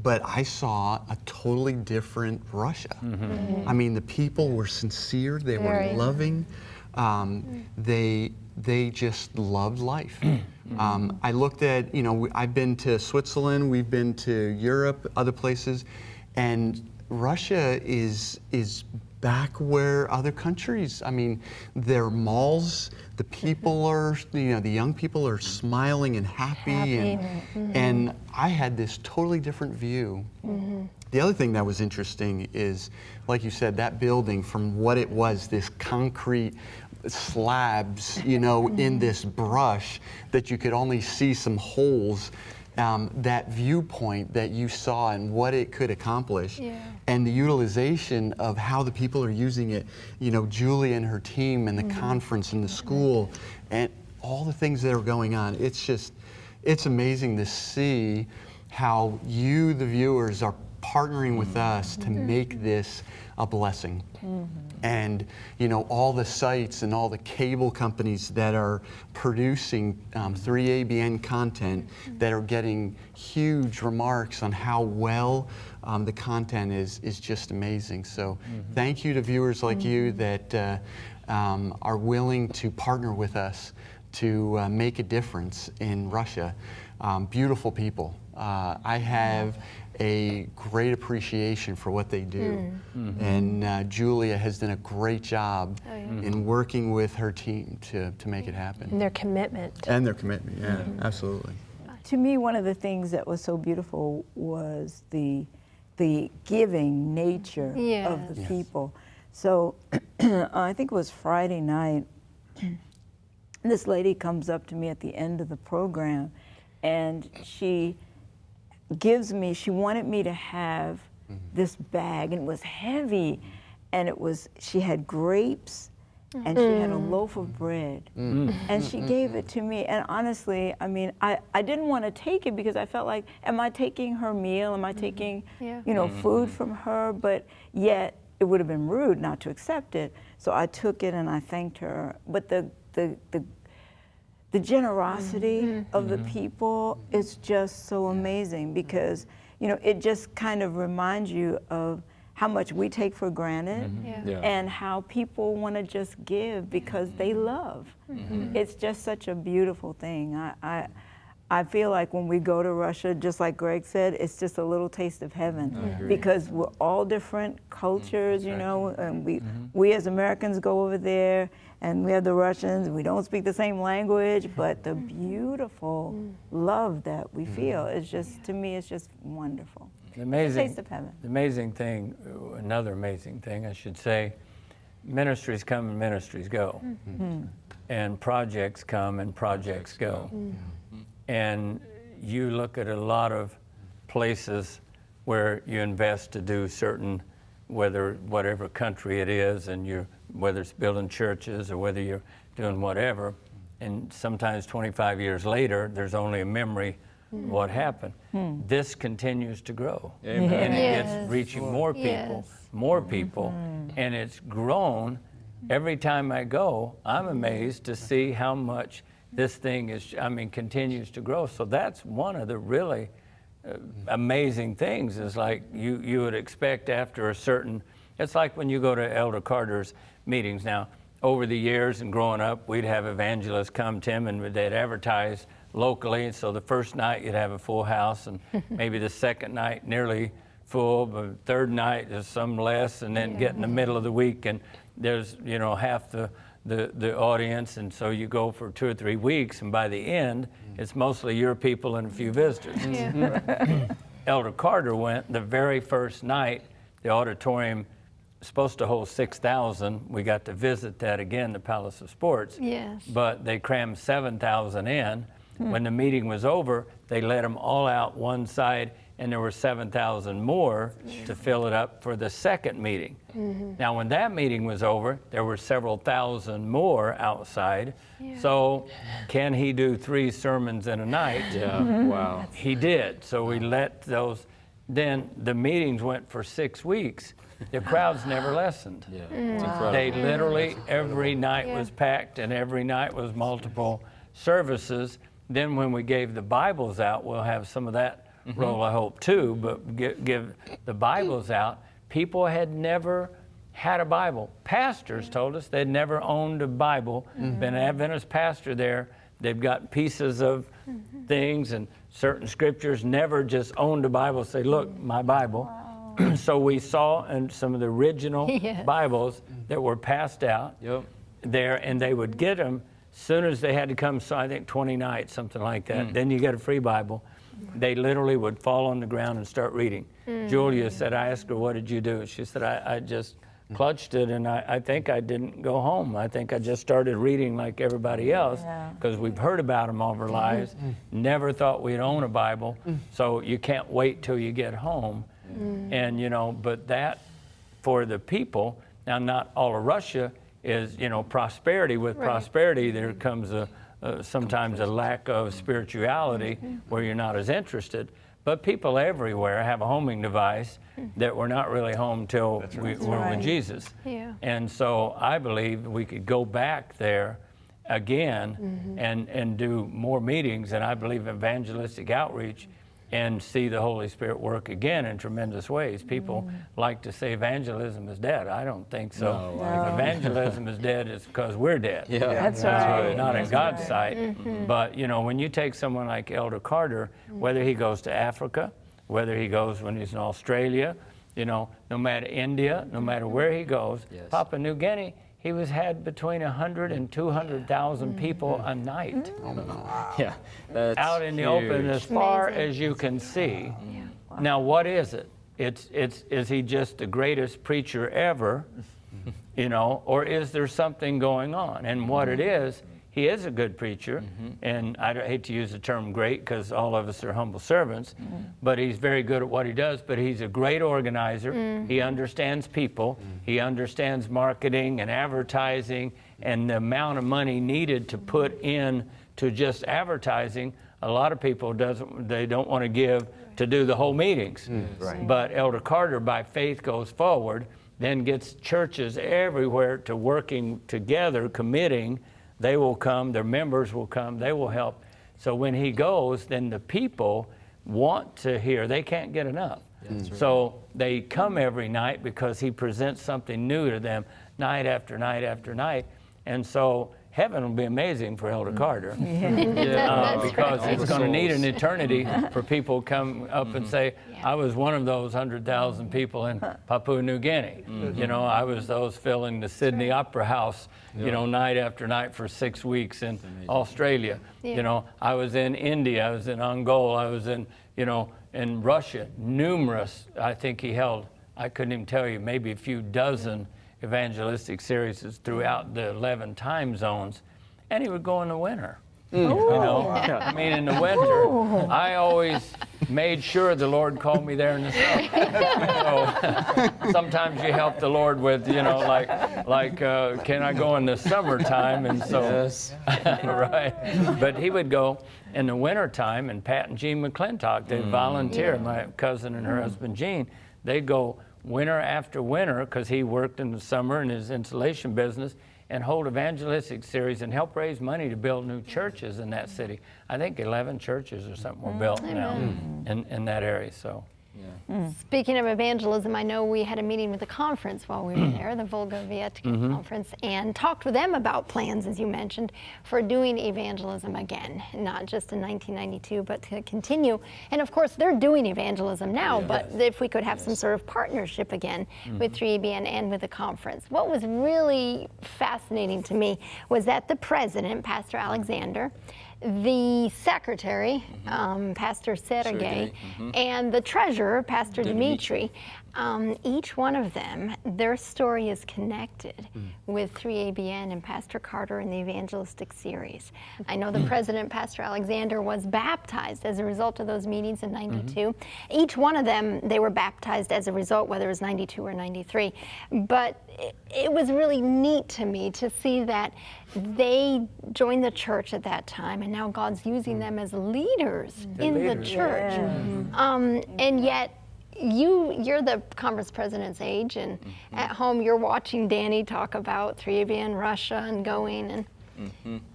but I saw a totally different Russia. I mean, the people were sincere, they were loving, they just loved life. I looked at, you know, I've been to Switzerland, we've been to Europe, other places, and Russia is back where other countries. I mean, their malls, the people are, the young people are smiling and happy. And I had this totally different view. The other thing that was interesting is, like you said, that building from what it was, this concrete slabs, in this brush that you could only see some holes. That viewpoint that you saw and what it could accomplish, and the utilization of how the people are using it, Julie and her team and the conference and the school and all the things that are going on. It's amazing to see how you, the viewers, are partnering with us to make this a blessing. And all the sites and all the cable companies that are producing 3ABN content that are getting huge remarks on how well the content is just amazing. So thank you to viewers like you that are willing to partner with us to make a difference in Russia. Beautiful people. I have a great appreciation for what they do. And Julia has done a great job in working with her team to make it happen. And their commitment. And their commitment, yeah, absolutely. To me, one of the things that was so beautiful was the giving nature of the people. So I think it was Friday night, this lady comes up to me at the end of the program, and she wanted me to have this bag, and it was heavy, and she had grapes, and she had a loaf of bread, and she gave it to me. And honestly, I mean, I didn't want to take it because I felt like, am I taking her meal? Am I taking, food from her? But yet, it would have been rude not to accept it. So I took it and I thanked her. But the generosity of the people is just so amazing, because it just kind of reminds you of how much we take for granted and how people want to just give because they love. It's just such a beautiful thing. I feel like when we go to Russia, just like Greg said, it's just a little taste of heaven, because we're all different cultures, and we as Americans go over there, and we have the Russians, and we don't speak the same language, but the beautiful love that we feel is just, to me, it's just wonderful. Taste of heaven. The amazing thing, another amazing thing, I should say, ministries come and ministries go, and projects come and projects go. And you look at a lot of places where you invest to do certain, whatever country it is, and whether it's building churches or whether you're doing whatever, and sometimes 25 years later, there's only a memory of what happened. This continues to grow. Amen. And it gets reaching more people, and it's grown. Every time I go, I'm amazed to see how much this thing continues to grow. So that's one of the really amazing things, is like you would expect after a certain, it's like when you go to Elder Carter's meetings now. Over the years and growing up, we'd have evangelists come, Tim, and they'd advertise locally. And so the first night you'd have a full house, and maybe the second night nearly full, but third night there's some less, and then get in the middle of the week and there's half the audience, and so you go for 2 or 3 weeks, and by the end, it's mostly your people and a few visitors. Elder Carter went the very first night. The auditorium was supposed to hold 6,000. We got to visit that again, the Palace of Sports. But they crammed 7,000 in. When the meeting was over, they let them all out one side, and there were 7,000 more to fill it up for the second meeting. Now, when that meeting was over, there were several thousand more outside. So, can he do 3 sermons in a night? Wow. He did. So we let those. Then the meetings went for 6 weeks. The crowds never lessened. It's incredible. They literally, every night was packed, and every night was multiple services. Then when we gave the Bibles out, we'll have some of that role, I hope, too, but give the Bibles out. People had never had a Bible. Pastors told us they'd never owned a Bible. Been an Adventist pastor there. They've got pieces of things and certain scriptures, never just owned a Bible, say, look, my Bible. So we saw in some of the original Yes. Bibles that were passed out there, and they would get them soon as they had to come, so I think 20 nights, something like that. Then you get a free Bible. They literally would fall on the ground and start reading. Julia said, I asked her, what did you do? She said, I just clutched it, and I think I didn't go home. I think I just started reading like everybody else, because we've heard about them all our lives, never thought we'd own a Bible, so you can't wait till you get home. And, you know, but that, for the people, now not all of Russia is, you know, prosperity. With prosperity, there comes sometimes a lack of spirituality where you're not as interested. But people everywhere have a homing device that we're not really home till we're with Jesus. Yeah. And so I believe we could go back there again and do more meetings, and I believe evangelistic outreach, and see the Holy Spirit work again in tremendous ways. People like to say evangelism is dead. I don't think so. If evangelism is dead, it's because we're dead. That's right. Not in God's sight. But, you know, when you take someone like Elder Carter, whether he goes to Africa, whether he goes when he's in Australia, you know, no matter India, no matter where he goes, Papua New Guinea, he had between 100 and 200,000 people a night. Yeah, that's out in the open as far as you can see. Now, what is it? Is he just the greatest preacher ever, you know, or is there something going on? And what it is, he is a good preacher, and I hate to use the term great because all of us are humble servants, but he's very good at what he does, but he's a great organizer. He understands people. He understands marketing and advertising and the amount of money needed to put in to just advertising. A lot of people they don't want to give to do the whole meetings. But Elder Carter, by faith, goes forward, then gets churches everywhere to working together, committing. They will come, their members will come, they will help. So when he goes, then the people want to hear. They can't get enough. So they come every night because he presents something new to them night after night after night. And so heaven will be amazing for Elder Carter. Because it's going to need an eternity for people to come up and say, I was one of those 100,000 people in Papua New Guinea. You know, I was those filling the Sydney Opera House, you know, night after night for 6 weeks in Australia. You know, I was in India, I was in Angola, I was in, you know, in Russia. Numerous, I think he held, I couldn't even tell you, maybe a few dozen evangelistic series throughout the 11 time zones, and he would go in the winter. You know, I mean, in the winter, I always made sure the Lord called me there in the summer. So sometimes you help the Lord with, you know, like can I go in the summertime? And so, right. But he would go in the wintertime, and Pat and Jean McClintock, they'd volunteer, my cousin and her husband Jean, they'd go winter after winter, because he worked in the summer in his insulation business, and hold evangelistic series and help raise money to build new churches in that city. I think 11 churches or something were built now in that area. So. Speaking of evangelism, I know we had a meeting with the conference while we were there, the Volga Vietka conference, and talked with them about plans, as you mentioned, for doing evangelism again, not just in 1992, but to continue. And of course, they're doing evangelism now, but if we could have some sort of partnership again with 3ABN and with the conference. What was really fascinating to me was that the president, Pastor Alexander, the secretary, Pastor Sergei, and the treasurer, Pastor Dmitry, each one of them, their story is connected with 3ABN and Pastor Carter in the evangelistic series. I know the president, Pastor Alexander, was baptized as a result of those meetings in 92. Each one of them, they were baptized as a result, whether it was 92 or 93. But it was really neat to me to see that they joined the church at that time, and now God's using them as leaders in the church. And yet, you're the conference president's age, and at home you're watching Danny talk about 3ABN Russia and going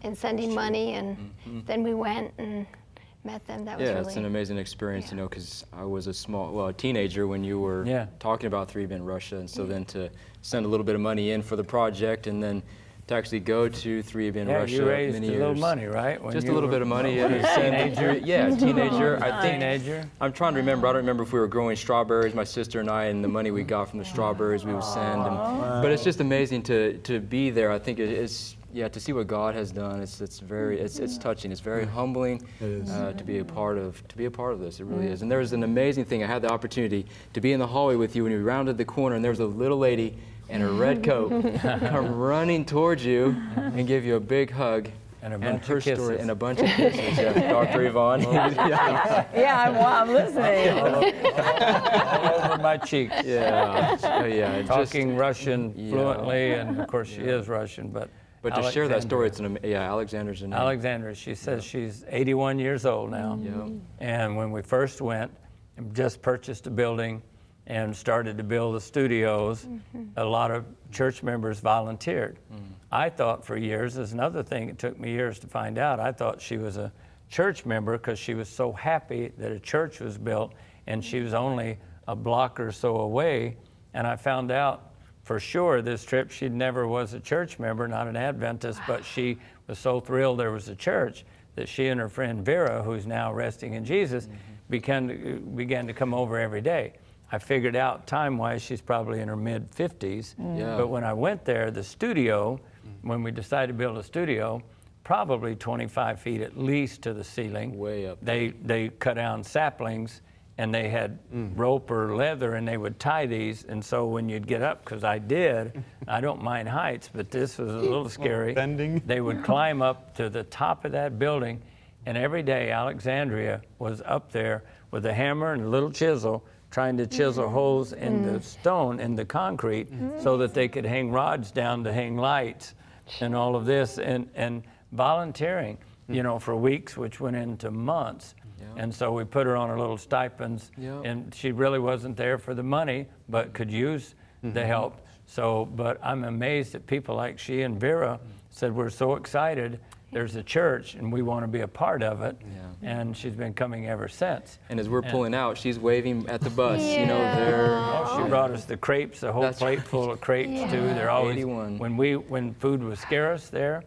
and sending money, and then we went and met them. That was really, it's an amazing experience, you know, because I was a teenager when you were talking about 3ABN Russia, and so then to send a little bit of money in for the project, and then to actually go to 3ABN Yeah, Russia you raised many a years. little money, right? When Just a you little were- bit of money. What, Yeah, teenager? Yeah, teenager. I think. Teenager? I'm trying to remember. I don't remember if we were growing strawberries, my sister and I, and the money we got from the strawberries we would send. But it's just amazing to be there. I think it's to see what God has done. It's touching. It's very humbling to be a part of this. It really is. And there was an amazing thing. I had the opportunity to be in the hallway with you when you rounded the corner, and there was a little lady in a red coat come running towards you and give you a big hug. And a bunch of kisses. And a bunch of kisses. Yeah, Dr. Yvonne. I'm listening. All over my cheeks. Yeah. Yeah. Talking Russian fluently, and of course she is Russian, but to share that story, it's Alexandra's her name. Alexandra, she says she's 81 years old now. And when we first went, just purchased a building and started to build the studios, a lot of church members volunteered. I thought for years, there's another thing, it took me years to find out, I thought she was a church member because she was so happy that a church was built, and she was only a block or so away. And I found out for sure this trip she never was a church member, not an Adventist, but she was so thrilled there was a church that she and her friend Vera, who's now resting in Jesus, began to come over every day. I figured out time-wise she's probably in her mid-50s, but when I went there, the studio, when we decided to build a studio, probably 25 feet at least to the ceiling. Way up. They cut down saplings, and they had rope or leather, and they would tie these, and so when you'd get up, because I don't mind heights, but this was a little scary. Bending. They would climb up to the top of that building, and every day Alexandria was up there with a hammer and a little chisel, trying to chisel holes in the stone, in the concrete, so that they could hang rods down to hang lights and all of this, and volunteering, for weeks, which went into months. And so we put her on her little stipends, and she really wasn't there for the money, but could use the help. So, but I'm amazed that people like she and Vera said, we're so excited. There's a church, and we want to be a part of it. And she's been coming ever since. And as we're pulling out, she's waving at the bus. Oh, she brought us the crepes, a whole plate full of crepes too. They're always 81. When food was scarce there.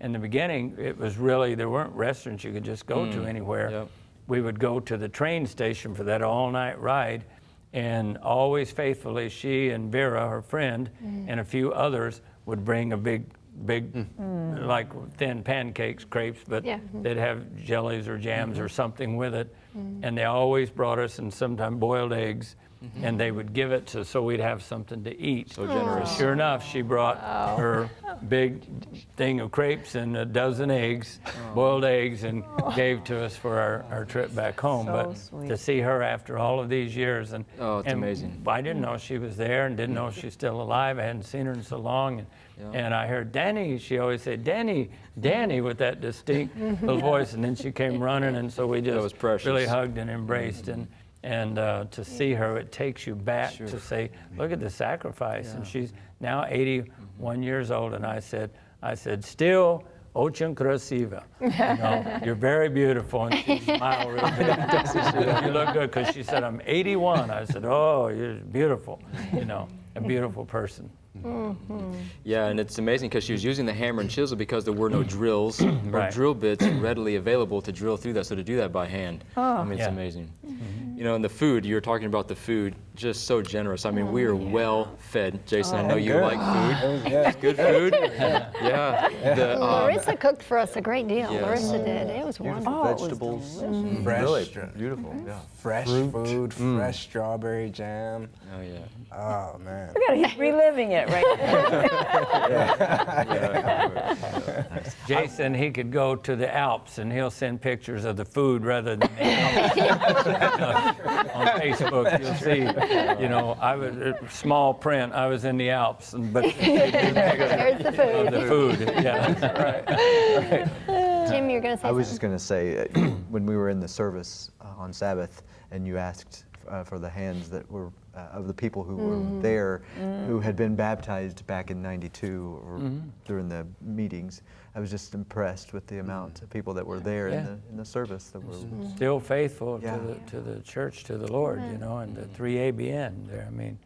In the beginning, it was really, there weren't restaurants you could just go to anywhere. We would go to the train station for that all-night ride, and always faithfully, she and Vera, her friend, and a few others would bring a big, like thin pancakes, crepes, but they'd have jellies or jams or something with it. And they always brought us, and sometimes boiled eggs, and they would give it so we'd have something to eat. So generous. Sure enough, she brought her big thing of crepes and a dozen eggs, boiled eggs, and gave to us for our trip back home. But sweet. to see her after all of these years, and it's amazing. I didn't know she was there, and didn't know she's still alive. I hadn't seen her in so long, and I heard Danny. She always said Danny, Danny, with that distinct little voice, and then she came running, and so we just really hugged and embraced, and to see her, it takes you back to say, look at the sacrifice. And she's now 81 years old, and I said, still очень красиво. You're very beautiful. And she smiled real big. She said, you look good, because she said, I'm 81. I said, oh, you're beautiful, a beautiful person. Yeah, and it's amazing because she was using the hammer and chisel because there were no drills or drill bits readily available to drill through that, so to do that by hand, I mean, it's amazing. And the food, you were talking about the food, just so generous. I mean, we are well fed. Jason, I know you like food. It's good food. Larissa cooked for us a great deal. Yes. Larissa did. It was wonderful. Vegetables. Fresh, Really beautiful. Yeah. fresh food, fresh strawberry jam. Oh, yeah. Oh, man. He's reliving it right now. Jason, he could go to the Alps, and he'll send pictures of the food rather than the Alps. On Facebook, you'll see, I was small print. I was in the Alps, but There's the food. the food. Yeah. Tim, you're going to say I was something? just going to say, when we were in the service on Sabbath, and you asked for the hands that were of the people who were there, who had been baptized back in '92 or during the meetings, I was just impressed with the amount of people that were there in the service that were Still faithful to the church, to the Lord, and the 3ABN there. I mean,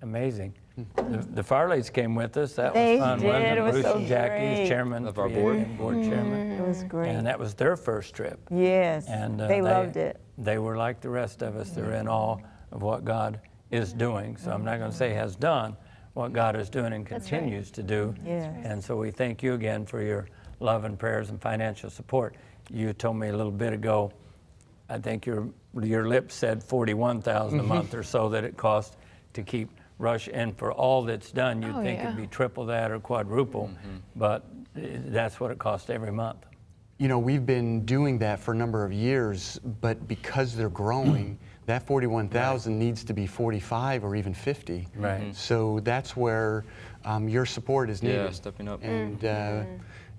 amazing. The Farleys came with us. That They was fun, did. wasn't it? It was Bruce so and Jackie great. as chairman Of our 3ABN board chairman. It was great. And that was their first trip. Yes, And they loved it. They were like the rest of us. They're in awe of what God is doing. So I'm not going to say has done, what God is doing and continues to do. Yes. And so we thank you again for your love and prayers and financial support. You told me a little bit ago, I think your lips said $41,000 a month or so that it costs to keep Rush, and for all that's done, you'd think it'd be triple that or quadruple, but that's what it costs every month. You know, we've been doing that for a number of years, but because they're growing, that 41,000 needs to be 45 or even 50. Right. So that's where your support is needed. Yeah, stepping up. And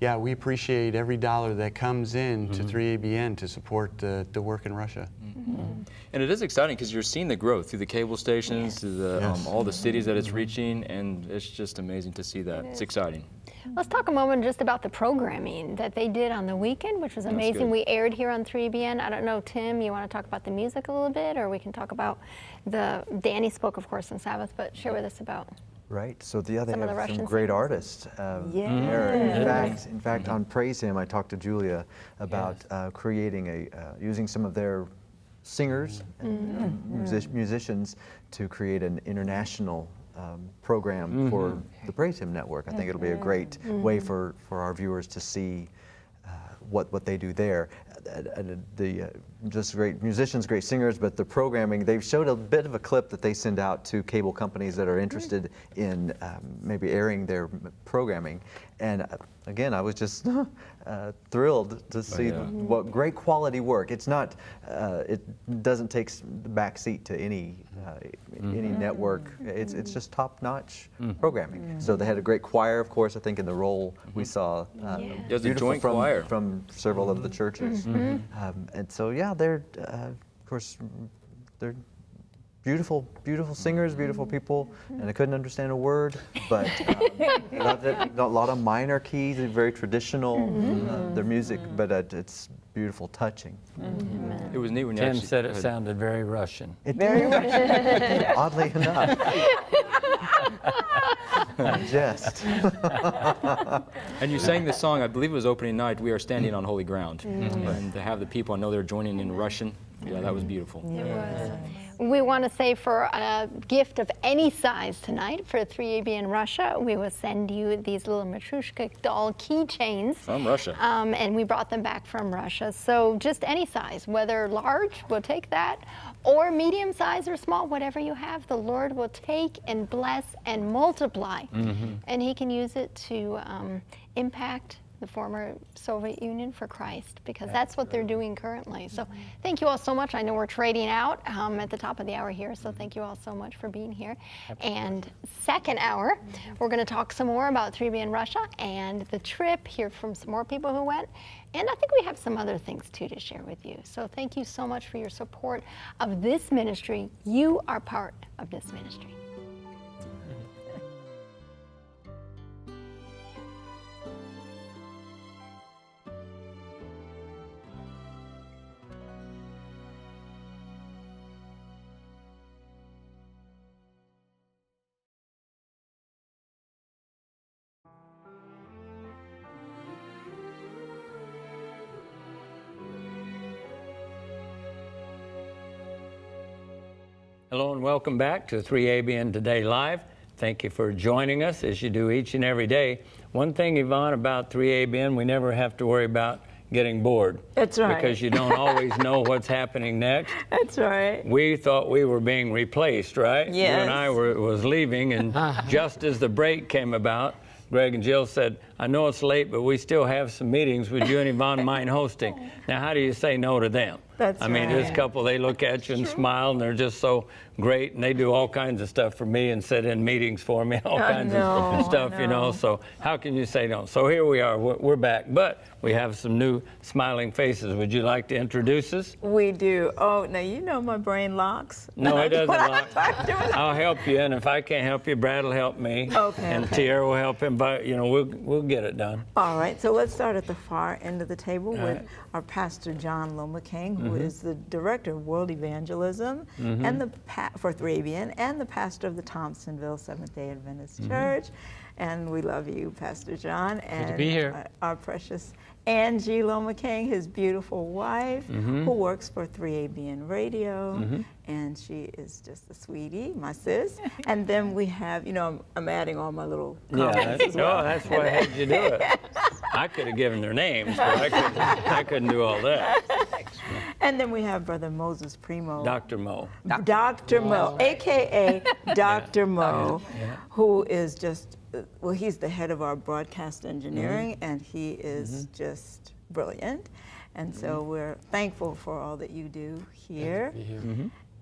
yeah, we appreciate every dollar that comes in to 3ABN to support the work in Russia. And it is exciting because you're seeing the growth through the cable stations, to the all the cities that it's reaching, and it's just amazing to see that. It's exciting. Let's talk a moment just about the programming that they did on the weekend, which was amazing. We aired here on 3ABN. I don't know, Tim, you want to talk about the music a little bit, or we can talk about Danny spoke, of course, on Sabbath, but share with us about. Right. So they have Some of the some Russian great singers. artists. Yeah. In fact, on Praise Him, I talked to Julia about creating using some of their singers and musicians to create an international program for the Praise Him Network. I think it'll be a great way for our viewers to see what they do there. Just great musicians, great singers, but the programming, they've showed a bit of a clip that they send out to cable companies that are interested in maybe airing their programming. And again, I was just thrilled to see what great quality work. It's not, it doesn't take the back seat to any network. It's just top-notch programming. So they had a great choir, of course. I think in the role we saw There's a beautiful joint choir from several of the churches. And so yeah, they're of course they're beautiful singers, beautiful people, and I couldn't understand a word, but loved it. A lot of minor keys, very traditional their music, but it's beautiful, touching. It was neat when you Tim actually said it sounded very Russian. Very Russian. Oddly enough. Jest. And you sang the song, I believe it was opening night, We Are Standing on Holy Ground. And to have the people, I know they're joining in Russian. Yeah, that was beautiful. It was. We want to say for a gift of any size tonight for 3ABN Russia, we will send you these little Matryoshka doll keychains. From Russia. And we brought them back from Russia. So just any size, whether large, we'll take that, or medium size or small, whatever you have, the Lord will take and bless and multiply. And He can use it to impact the former Soviet Union for Christ, because that's what they're doing currently. So thank you all so much. I know we're trading out at the top of the hour here, so thank you all so much for being here. And second hour, we're going to talk some more about 3ABN Russia and the trip, hear from some more people who went, and I think we have some other things too to share with you. So thank you so much for your support of this ministry. You are part of this ministry. Hello and welcome back to 3ABN Today Live. Thank you for joining us as you do each and every day. One thing, Yvonne, about 3ABN, we never have to worry about getting bored. That's right. Because you don't always know what's happening next. That's right. We thought we were being replaced, right? Yes. You and I was leaving, and just as the break came about, Greg and Jill said, I know it's late, but we still have some meetings. Would you and Yvonne mind hosting? Now, how do you say no to them? That's I mean, right. this couple, they look at you and smile, and they're just so great, and they do all kinds of stuff for me and sit in meetings for me, all kinds of stuff, you know, so how can you say no? So here we are, we're back, but we have some new smiling faces. Would you like to introduce us? We do. Oh, now you know my brain locks. No, it doesn't When I lock. start doing it. I'll help you, and if I can't help you, Brad will help me. Okay, And okay. Tierra will help him, but, you know, we'll get it done. All right, so let's start at the far end of the table with our Pastor John Lomaking, who is the director of World Evangelism and for 3ABN and the pastor of the Thompsonville Seventh-day Adventist Church. And we love you, Pastor John. And to be here. Our precious Angie Loma King, his beautiful wife, who works for 3ABN Radio. And she is just a sweetie, my sis. And then we have, you know, I'm adding all my little comments as well. No, that's why I had you do it. I could have given their names, but I couldn't do all that. And then we have Brother Moses Primo. Dr. Mo. Dr. Mo, a.k.a. Dr. Mo, who is just, well, he's the head of our broadcast engineering, and he is just brilliant. And so we're thankful for all that you do here.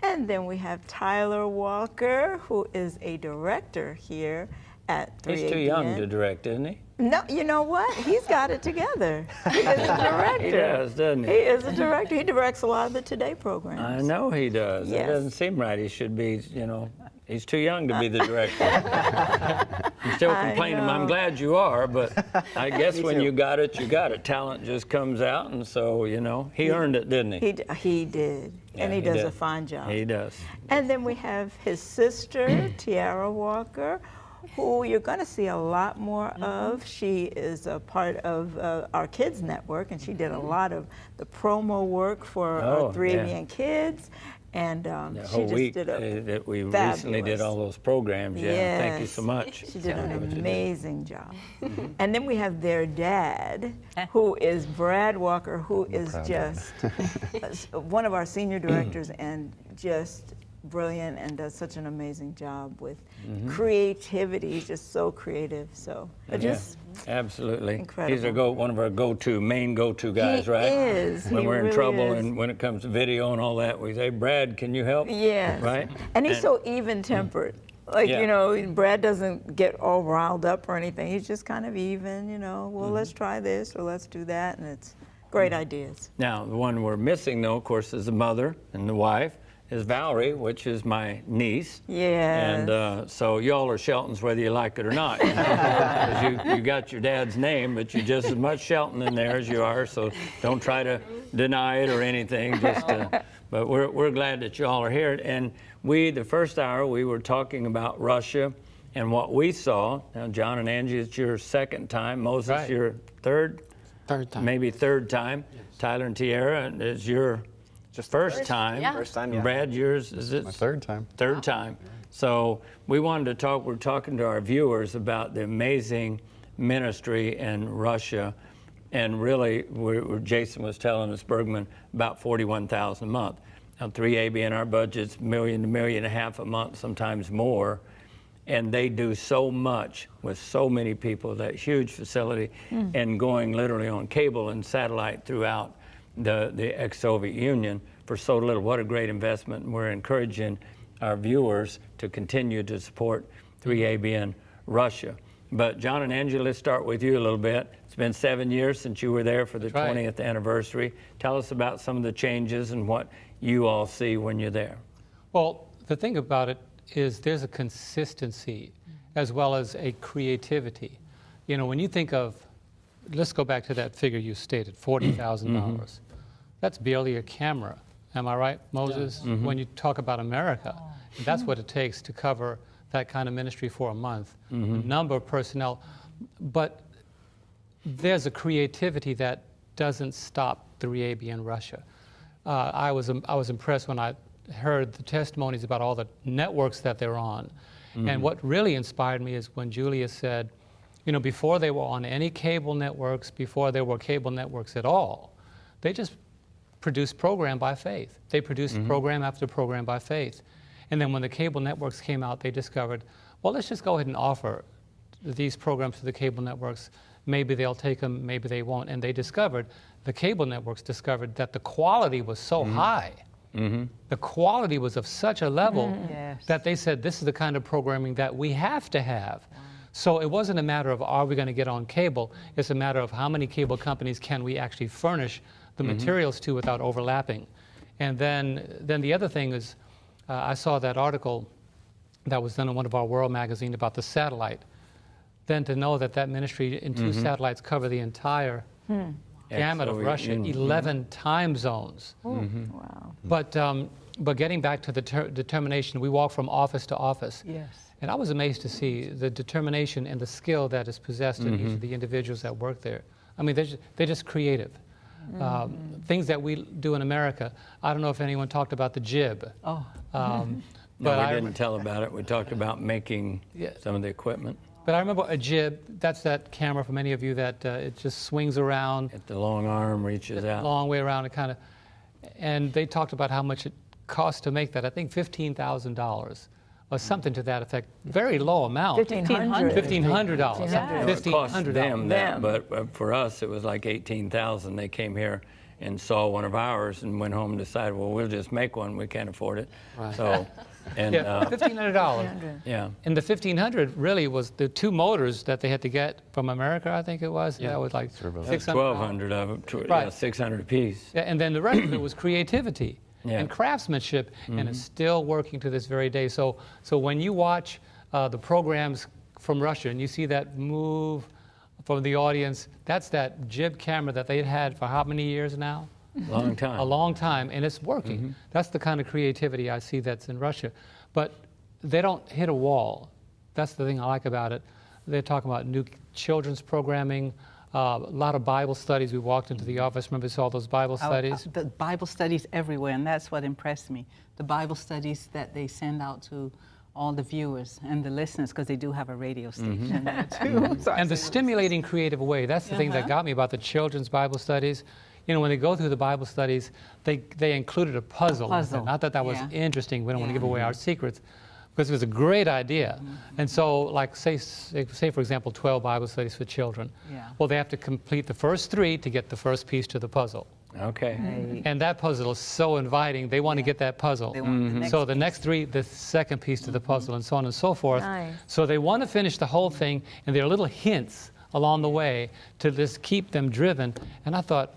And then we have Tyler Walker, who is a director here at 3ABN. He's too young to direct, isn't he? No, you know what? He's got it together. He is a director. He does, doesn't he? He is a director. He directs a lot of the Today programs. I know he does. Yes. It doesn't seem right. He should be, you know, he's too young to be the director. I'm still complaining. I'm glad you are, but I guess when you got it, you got it. Talent just comes out, and so, you know, he earned it, didn't he? He did, Yeah, and he he does did. a fine job. He does. And then we have his sister, Tiara Walker, who you're going to see a lot more of. She is a part of our kids network, and she did a lot of the promo work for 3ABN Kids. And The she whole just week did a that we recently did all those programs. Yeah, thank you so much. She did an amazing job. And then we have their dad, who is Brad Walker, who is just one of our senior directors and just brilliant and does such an amazing job with creativity. He's just so creative. So just absolutely. incredible. He's one of our main go-to guys, He right? is. When He we're in really trouble is. and when it comes to video and all that, we say, Brad, can you help? Yes. Right? And he's so even-tempered. Like, Yeah. you know, Brad doesn't get all riled up or anything. He's just kind of even, you know, well, let's try this or let's do that. And it's great ideas. Now, the one we're missing, though, of course, is the mother and the wife, is Valerie, which is my niece. Yes. And so y'all are Sheltons whether you like it or not. 'Cause you got your dad's name, but you're just as much Shelton in there as you are, so don't try to deny it or anything. But we're glad that y'all are here. And the first hour, we were talking about Russia and what we saw. Now, John and Angie, it's your second time. Moses, your third? Third time. Maybe third time. Yes. Tyler and Tiara, it's your first time. Yeah. First time, yeah. Brad, yours, is it? My third time. Third time. So we wanted to we're talking to our viewers about the amazing ministry in Russia. And really, Jason was telling us, Bergman, about $41,000 a month. Now, 3ABN, our budget's $1 million to $1.5 million a month, sometimes more. And they do so much with so many people, that huge facility, and going literally on cable and satellite throughout the ex-Soviet Union for so little. What a great investment. And we're encouraging our viewers to continue to support 3ABN Russia. But John and Angie, let's start with you a little bit. It's been 7 years since you were there for the 20th anniversary. Tell us about some of the changes and what you all see when you're there. Well, the thing about it is there's a consistency as well as a creativity. You know, when you think of, let's go back to that figure you stated, $40,000. That's barely a camera. Am I right, Moses? Yeah. When you talk about America, that's what it takes to cover that kind of ministry for a month. Number of personnel, but there's a creativity that doesn't stop 3ABN Russia. I was impressed when I heard the testimonies about all the networks that they're on. And what really inspired me is when Julia said, you know, before they were on any cable networks, before there were cable networks at all, they just produced program by faith. They produced program after program by faith. And then when the cable networks came out, they discovered, well, let's just go ahead and offer these programs to the cable networks. Maybe they'll take them, maybe they won't. And they discovered, the cable networks discovered that the quality was so high. The quality was of such a level that they said, this is the kind of programming that we have to have. So it wasn't a matter of, are we going to get on cable? It's a matter of how many cable companies can we actually furnish the materials to without overlapping. And then the other thing is, I saw that article that was done in one of our World magazine about the satellite. Then to know that that ministry in 2 satellites cover the entire gamut of Russia, 11 time zones. Wow. But getting back to the determination, we walk from office to office. Yes. And I was amazed to see the determination and the skill that is possessed in each of the individuals that work there. I mean, they're just creative. Things that we do in America. I don't know if anyone talked about the jib. Oh. No, we didn't tell about it. We talked about making some of the equipment. But I remember a jib, that's that camera for many of you that it just swings around. The long arm reaches out. Long way around and kind of, and they talked about how much it cost to make that. I think $15,000 or something to that effect. Very low amount. $1,500. $1,500. Yeah. It cost $1,500. them that, but for us it was like $18,000. They came here and saw one of ours and went home and decided, well, we'll just make one. We can't afford it. Right. So, and yeah, $1,500. Yeah. And the $1,500 really was the 2 motors that they had to get from America, I think it was. Yeah, that was like $600. 1,200 of them, yeah, 600 apiece. Yeah, and then the rest of it was creativity. Yeah. And craftsmanship, and it's still working to this very day. So when you watch the programs from Russia and you see that move from the audience, that's that jib camera that they'd had for how many years now? Long time. A long time, and it's working. That's the kind of creativity I see that's in Russia. But they don't hit a wall. That's the thing I like about it. They're talking about new children's programming, a lot of Bible studies. We walked into the office, remember, saw those Bible studies? The Bible studies everywhere, and that's what impressed me. The Bible studies that they send out to all the viewers and the listeners, because they do have a radio station there too. So And the stimulating creative way, that's the thing that got me about the children's Bible studies. You know, when they go through the Bible studies, they included a puzzle. With it. Not that that was interesting, we don't want to give away our secrets, because it was a great idea. And so, like, say for example, 12 Bible studies for children. Well, they have to complete the first 3 to get the first piece to the puzzle. Okay. And that puzzle is so inviting. They want to get that puzzle. They want the next So the next 3, the second piece to the puzzle, and so on and so forth. Nice. So they want to finish the whole thing, and there are little hints along the way to just keep them driven. And I thought,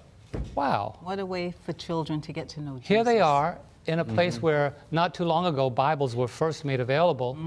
wow. What a way for children to get to know Jesus. Here they are in a place where not too long ago Bibles were first made available,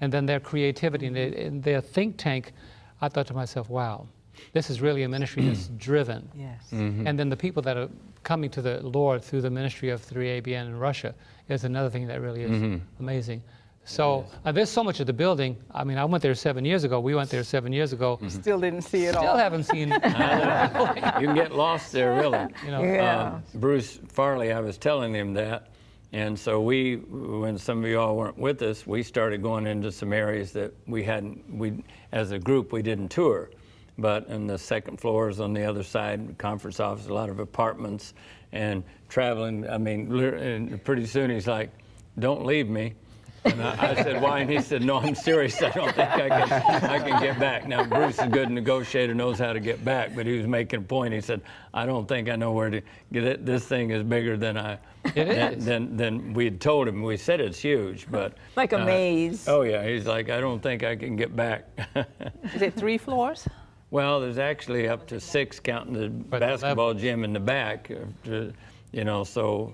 and then their creativity and their think tank, I thought to myself, wow, this is really a ministry that's driven. Yes. And then the people that are coming to the Lord through the ministry of 3ABN in Russia is another thing that really is amazing. So there's so much of the building. I mean, I went there 7 years ago. We went there 7 years ago. Still didn't see it all. Still haven't seen it. You can get lost there, really. You know, Bruce Farley, I was telling him that. And so when some of you all weren't with us, we started going into some areas that as a group, we didn't tour. But in the second floors on the other side, conference office, a lot of apartments and traveling. I mean, and pretty soon he's like, don't leave me. And I said, why? And he said, no, I'm serious. I don't think I can get back. Now, Bruce is a good negotiator, knows how to get back, but he was making a point. He said, I don't think I know where to get it. This thing is bigger than than we had told him. We said it's huge, but. Like a maze. Oh, yeah. He's like, I don't think I can get back. Is it 3 floors? Well, there's actually up to 6 counting the basketball gym in the back. You know, so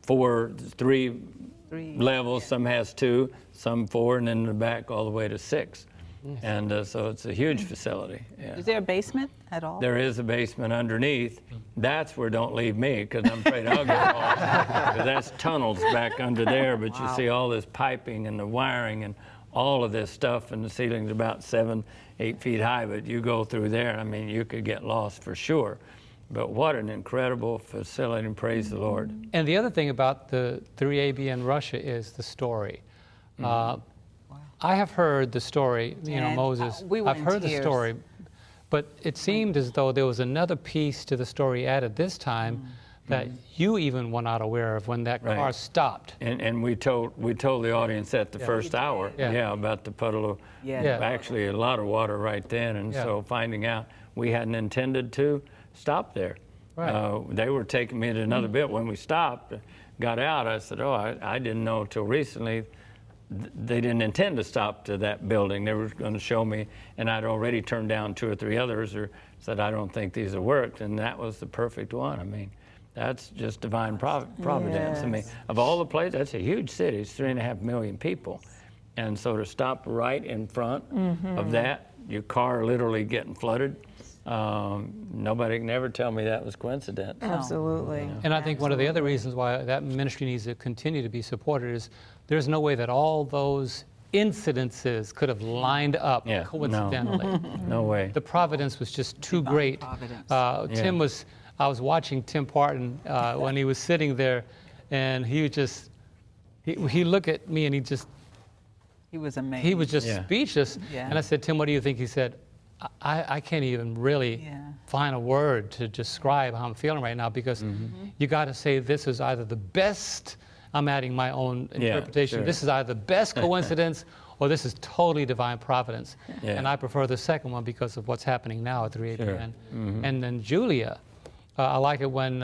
3 levels. Some has 2, some 4, and then in the back all the way to 6. And so it's a huge facility. Yeah. Is there a basement at all? There is a basement underneath. That's where don't leave me, because I'm afraid I'll get lost. 'Cause that's tunnels back under there, but you see all this piping and the wiring and all of this stuff, and the ceiling's about 7-8 feet high, but you go through there, I mean, you could get lost for sure. But what an incredible facility, and praise the Lord. And the other thing about the 3ABN Russia is the story. I have heard the story, you know, Moses. I've heard the story, but it seemed as though there was another piece to the story added this time that you even were not aware of when that car stopped. And we told the audience at the first hour, about the puddle of, actually a lot of water right then, and so finding out we hadn't intended to stop there. They were taking me to another bit. When we stopped, got out, I said, I didn't know till recently they didn't intend to stop to that building. They were going to show me, and I'd already turned down 2 or 3 others, or said, I don't think these have worked, and that was the perfect one. I mean, that's just divine providence. I mean, of all the places, that's a huge city. It's 3.5 million people. And so to stop right in front of that, your car literally getting flooded, Nobody can ever tell me that was coincidence. Absolutely. And I think one of the other reasons why that ministry needs to continue to be supported is there's no way that all those incidences could have lined up coincidentally. No way. The providence was just too great. I was watching Tim Parton when he was sitting there, and he looked at me and he was amazed. He was just speechless. Yeah. And I said, Tim, what do you think? He said, I can't even really find a word to describe how I'm feeling right now, because you got to say this is either the best, I'm adding my own interpretation, this is either the best coincidence or this is totally divine providence. And I prefer the second one because of what's happening now at 3 a.m. And then Julia, I like it when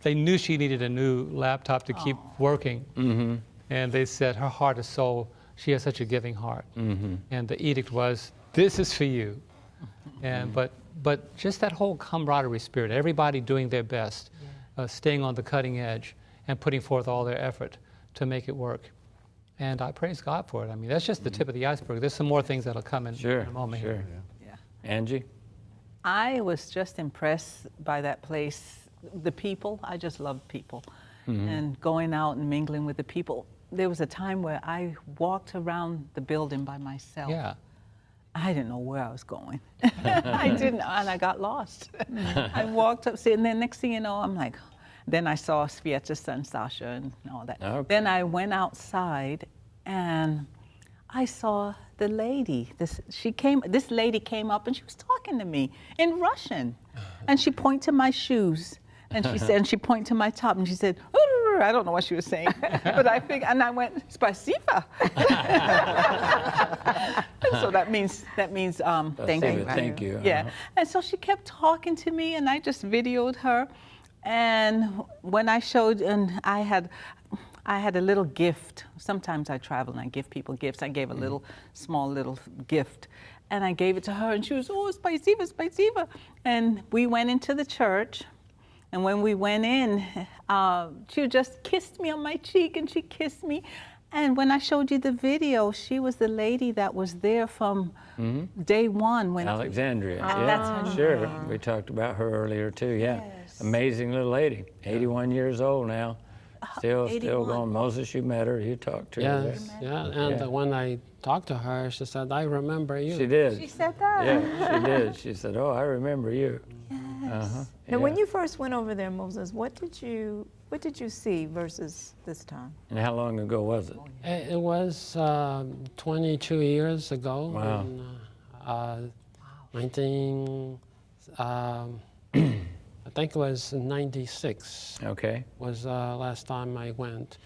they knew she needed a new laptop to keep working. And they said her heart is so, she has such a giving heart. And the edict was, this is for you. And but just that whole camaraderie spirit, everybody doing their best, staying on the cutting edge and putting forth all their effort to make it work. And I praise God for it. I mean, that's just the tip of the iceberg. There's some more things that'll come in a moment here. Angie? I was just impressed by that place. The people, I just love people. And going out and mingling with the people. There was a time where I walked around the building by myself. I didn't know where I was going. I didn't, and I got lost. I walked up, and then next thing you know, I'm like, then I saw Svieta and Sasha and all that. Then I went outside and I saw the lady. This lady came up and she was talking to me in Russian. And she pointed to my shoes. And she said, and she pointed to my top and she said, I don't know what she was saying, but I figured, and I went, Spasiba. So that means thank you. Thank you. Yeah. And so she kept talking to me and I just videoed her. And when I showed, and I had a little gift. Sometimes I travel and I give people gifts. I gave a small little gift. And I gave it to her and she was, oh, Spasiba, Spasiba. And we went into the church. And when we went in, she just kissed me on my cheek and she kissed me. And when I showed you the video, she was the lady that was there from day one. When Alexandria, that's her sure. We talked about her earlier too, Yes. Amazing little lady, 81 years old now. Still going. Moses, you met her, you talked to her. Yes, and when I talked to her, she said, I remember you. She did. She said that? Yeah, she did. She said, oh, I remember you. Yes. Now, when you first went over there, Moses, what did you see versus this time? And how long ago was it? It was 22 years ago. Wow. In, I think it was 96. Okay. Was last time I went.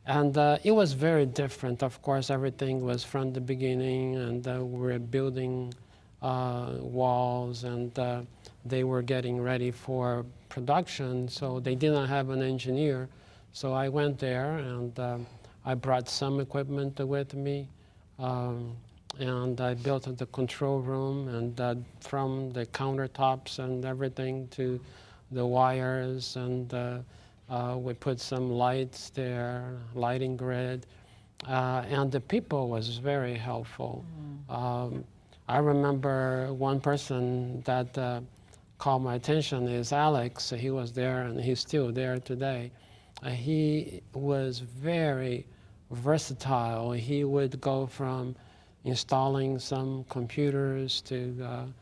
And it was very different. Of course, everything was from the beginning, and we were building walls, and they were getting ready for production, so they didn't have an engineer. So I went there, and I brought some equipment with me, and I built the control room, and from the countertops and everything to the wires, and we put some lights there, lighting grid, and the people was very helpful. I remember one person that caught my attention is Alex. He was there and he's still there today. He was very versatile. He would go from installing some computers to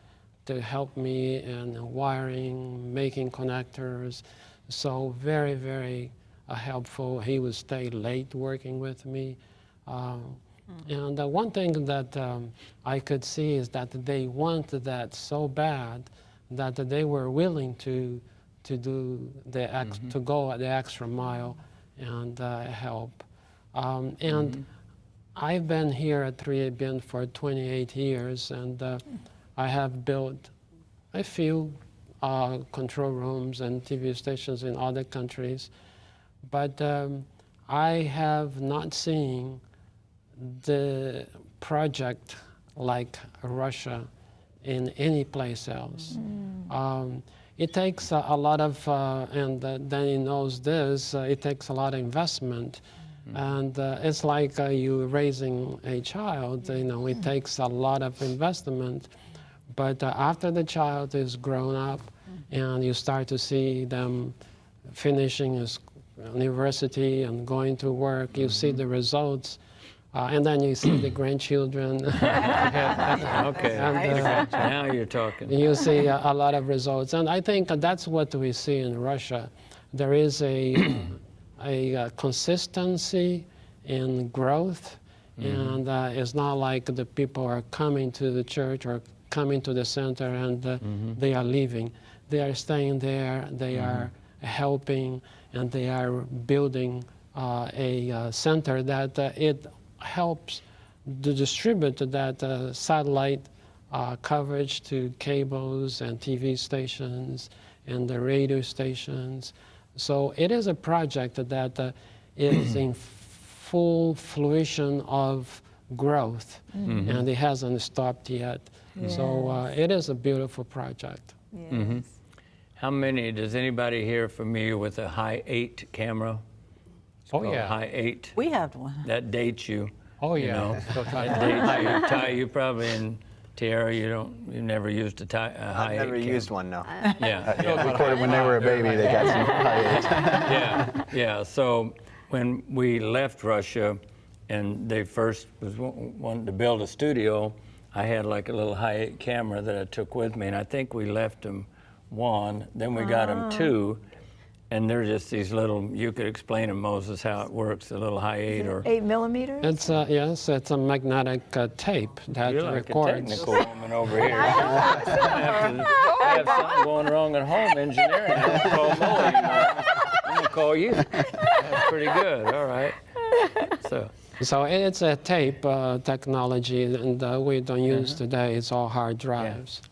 help me in wiring, making connectors. So very, very helpful. He would stay late working with me. And one thing that I could see is that they wanted that so bad that they were willing to do the to go the extra mile and help. And I've been here at 3ABN for 28 years, and I have built a few control rooms and TV stations in other countries, but I have not seen the project like Russia in any place else. It takes a lot of, and Danny knows this, it takes a lot of investment. And it's like you raising a child, you know, it takes a lot of investment But after the child is grown up and you start to see them finishing his university and going to work, you see the results. And then you see the grandchildren. Okay, And, now you're talking. you see a lot of results. And I think that's what we see in Russia. There is a consistency in growth. And it's not like the people are coming to the church or coming to the center and they are leaving. They are staying there, they are helping, and they are building a center that it helps to distribute that satellite coverage to cables and TV stations and the radio stations. So it is a project that is in full fruition of growth, and it hasn't stopped yet. Yes. So it is a beautiful project. Yes. How many, does anybody here familiar with a high 8 camera? It's Oh, called yeah. High 8. We have one. That dates you. Oh, You yeah. know, So that dates you. Ty, you probably, and Tiara, you never used a high 8 I've never camera. used one, no. Yeah, Recorded when they were a baby, they got some high eights. yeah. So when we left Russia and they first wanted to build a studio, I had like a little high 8 camera that I took with me, and I think we left them 1, then we got them 2, and they're just these little, you could explain to Moses how it works, a little high 8 or... 8 millimeters? It's yes, it's a magnetic tape that You're like records. a technical woman over here. have something going wrong at home, engineering. I'm gonna call Molly. I'm gonna call you. That's pretty good. All right. So it's a tape technology, and we don't use today. It's all hard drives.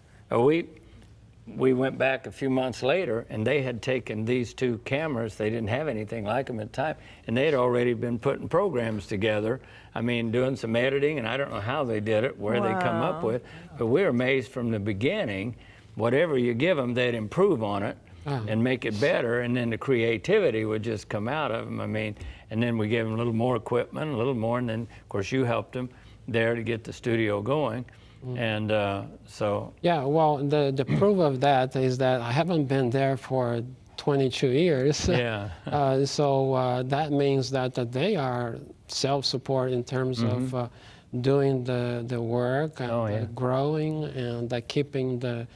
We went back a few months later, and they had taken these 2 cameras. They didn't have anything like them at the time, and they had already been putting programs together. I mean, doing some editing, and I don't know how they did it, where they come up with, but we were amazed from the beginning. Whatever you give them, they'd improve on it and make it better, and then the creativity would just come out of them. I mean, and then we gave them a little more equipment, a little more, and then, of course, you helped them there to get the studio going. And so... Yeah, well, the proof of that is that I haven't been there for 22 years. Yeah. So that means that they are self-support in terms of doing the work and growing and keeping the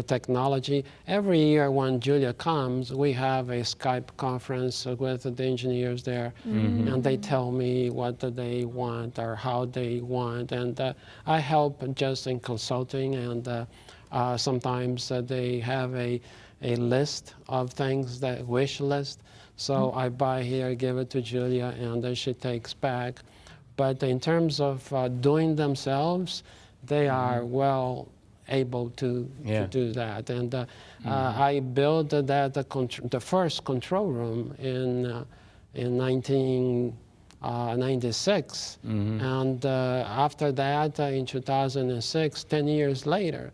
technology. Every year when Julia comes, we have a Skype conference with the engineers there, and they tell me what they want or how they want, and I help just in consulting, and sometimes they have a list of things, that wish list. So I buy here, give it to Julia, and then she takes back. But in terms of doing themselves, they are well able to do that. And I built the first control room in 1996. And after that, in 2006, 10 years later,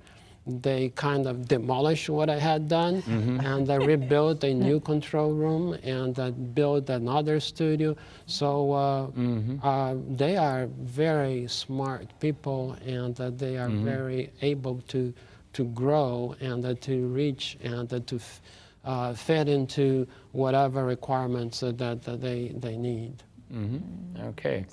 they kind of demolished what I had done, and I rebuilt a new control room and built another studio. So they are very smart people, and they are very able to grow and to reach and to fit into whatever requirements that they need. Okay.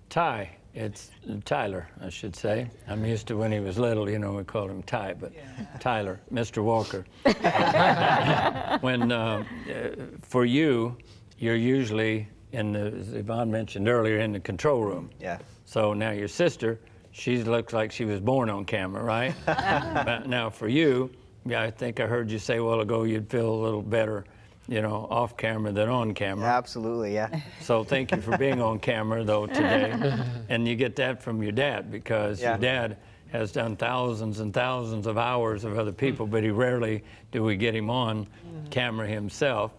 Ty. It's Tyler, I should say. I'm used to when he was little, we called him Ty, but Tyler, Mr. Walker. When, for you, you're usually as Yvonne mentioned earlier, in the control room. Yeah. So now your sister, she looks like she was born on camera, right? But now for you, I think I heard you say a while ago you'd feel a little better off camera than on camera. Absolutely, yeah. So thank you for being on camera, though, today. And you get that from your dad, because your dad has done thousands and thousands of hours of other people, but he rarely do we get him on camera himself.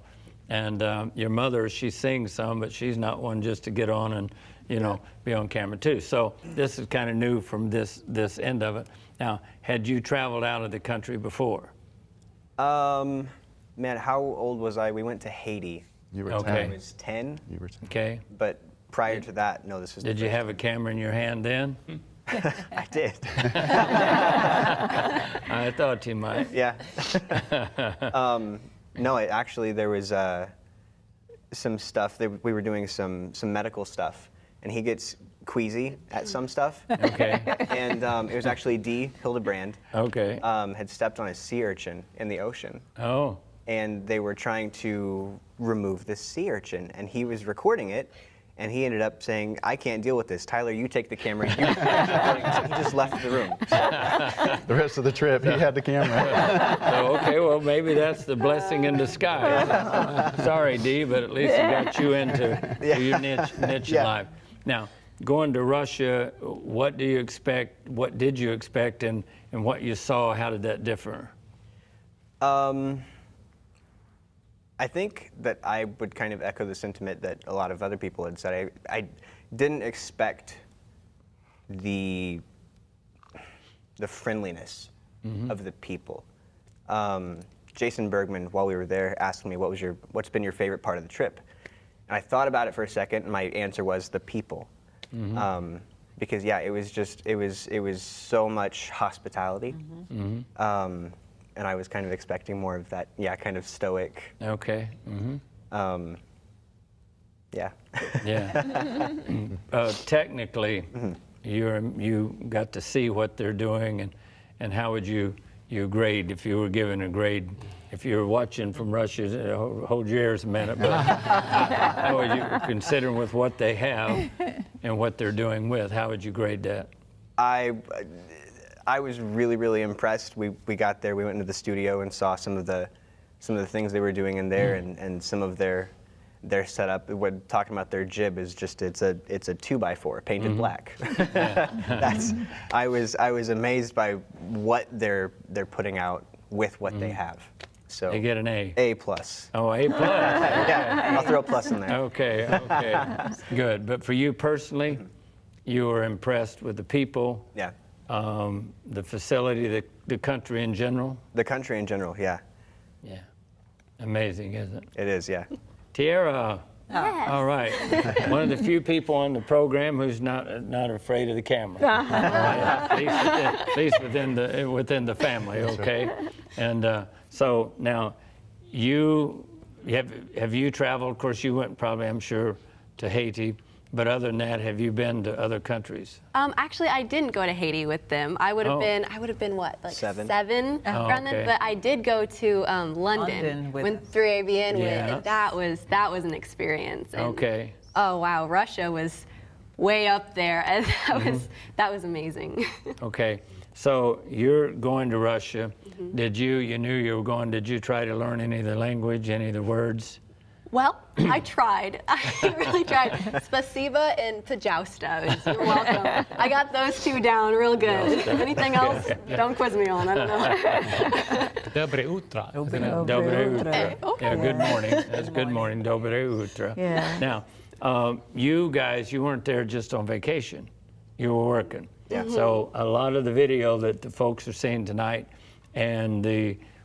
And your mother, she sings some, but she's not one just to get on and, be on camera, too. So this is kind of new from this end of it. Now, had you traveled out of the country before? Man, how old was I? We went to Haiti. You were 10. Okay. I was 10. You were 10. Okay. But prior to that, no, this was Did you have a camera in your hand then? I did. I thought you might. Yeah. No, actually there was some stuff that we were doing some medical stuff, and he gets queasy at some stuff. Okay. And it was actually Hildebrand. Okay. Had stepped on a sea urchin in the ocean. Oh. And they were trying to remove this sea urchin, and he was recording it, and he ended up saying, "I can't deal with this. Tyler, you take the camera." So he just left the room. The rest of the trip, he had the camera. So, okay, well, maybe that's the blessing in disguise. Sorry, Dee, but at least it got you into your niche in life. Now, going to Russia, what do you expect? What did you expect, and what you saw? How did that differ? I think that I would kind of echo the sentiment that a lot of other people had said. I didn't expect the friendliness of the people. Jason Bergman, while we were there, asked me what's been your favorite part of the trip, and I thought about it for a second, and my answer was the people, because yeah, it was so much hospitality. And I was kind of expecting more of that, kind of stoic. Okay. Yeah. Yeah. Technically, you got to see what they're doing, and how would you grade if you were given a grade? If you were watching from Russia, hold your ears a minute, but how would you, considering with what they have and what they're doing with, how would you grade that? I was really, really impressed. We got there, we went into the studio and saw some of the things they were doing in there, and some of their setup. When talking about their jib is just it's a 2x4 painted black. I was amazed by what they're putting out with what they have. So they get an A. A plus. Oh, A plus. Yeah, I'll throw a plus in there. Okay. Good. But for you personally, you were impressed with the people. Yeah. The facility, the country in general? The country in general, yeah. Yeah. Amazing, isn't it? It is, yeah. Tiara. Yes. All right. One of the few people on the program who's not afraid of the camera. At least within the family, okay? And so now, have you traveled? Of course, you went probably, I'm sure, to Haiti. But other than that, have you been to other countries? Actually, I didn't go to Haiti with them. I would have been what, like seven around then. But I did go to London when 3ABN went, and that was an experience. And, oh wow, Russia was way up there, and that was amazing. Okay, so you're going to Russia. Did you knew you were going? Did you try to learn any of the language, any of the words? Well, I tried. I really tried. Spasiba and Pajausta. You're welcome. I got those two down real good. Anything else? Don't quiz me on. I don't know. Dobre utra. Dobre utra. Yeah, good morning. That's good morning. Dobre utra. Yeah. Now, you guys, you weren't there just on vacation. You were working. Yeah. So a lot of the video that the folks are seeing tonight, and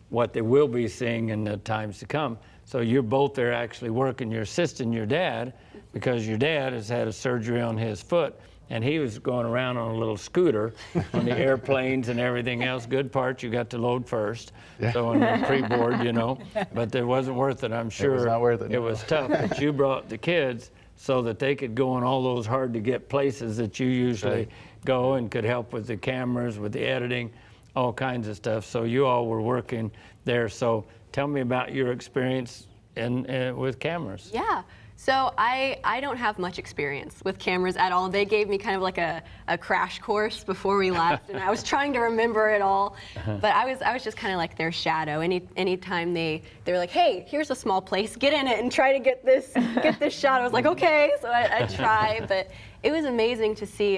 what they will be seeing in the times to come. So you're both there actually working. You're assisting your dad, because your dad has had a surgery on his foot, and he was going around on a little scooter on the airplanes and everything else. Good part you got to load first. Yeah. So on the pre-board, but it wasn't worth it, I'm sure. It was not worth it. It was tough, but you brought the kids so that they could go in all those hard to get places that you usually go, and could help with the cameras, with the editing, all kinds of stuff. So you all were working there. So tell me about your experience with cameras. Yeah. So I don't have much experience with cameras at all. They gave me kind of like a crash course before we left, and I was trying to remember it all. But I was just kind of like their shadow. Anytime they were like, hey, here's a small place, get in it and try to get this shot. I was like, okay. So I try, but it was amazing to see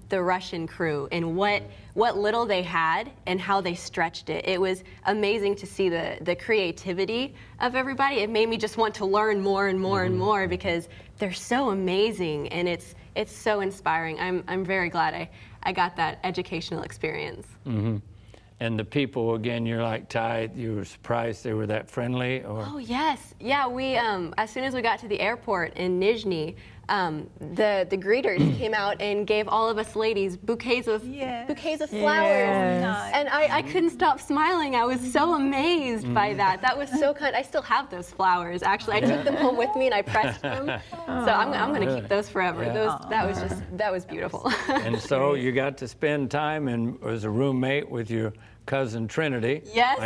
the Russian crew and what little they had and how they stretched it. It was amazing to see the creativity of everybody. It made me just want to learn more and more and more, because they're so amazing, and it's so inspiring. I'm very glad I got that educational experience. And the people, again, you're like Ty, you were surprised they were that friendly? Or? Oh, yes. Yeah, we, as soon as we got to the airport in Nizhny, the greeters came out and gave all of us ladies bouquets of flowers. Nice. And I couldn't stop smiling. I was so amazed by that. That was so kind. I still have those flowers, actually. I took them home with me and I pressed them. So I'm going to keep those forever. Yeah. That was beautiful. And so you got to spend time and was a roommate with your cousin Trinity, yes.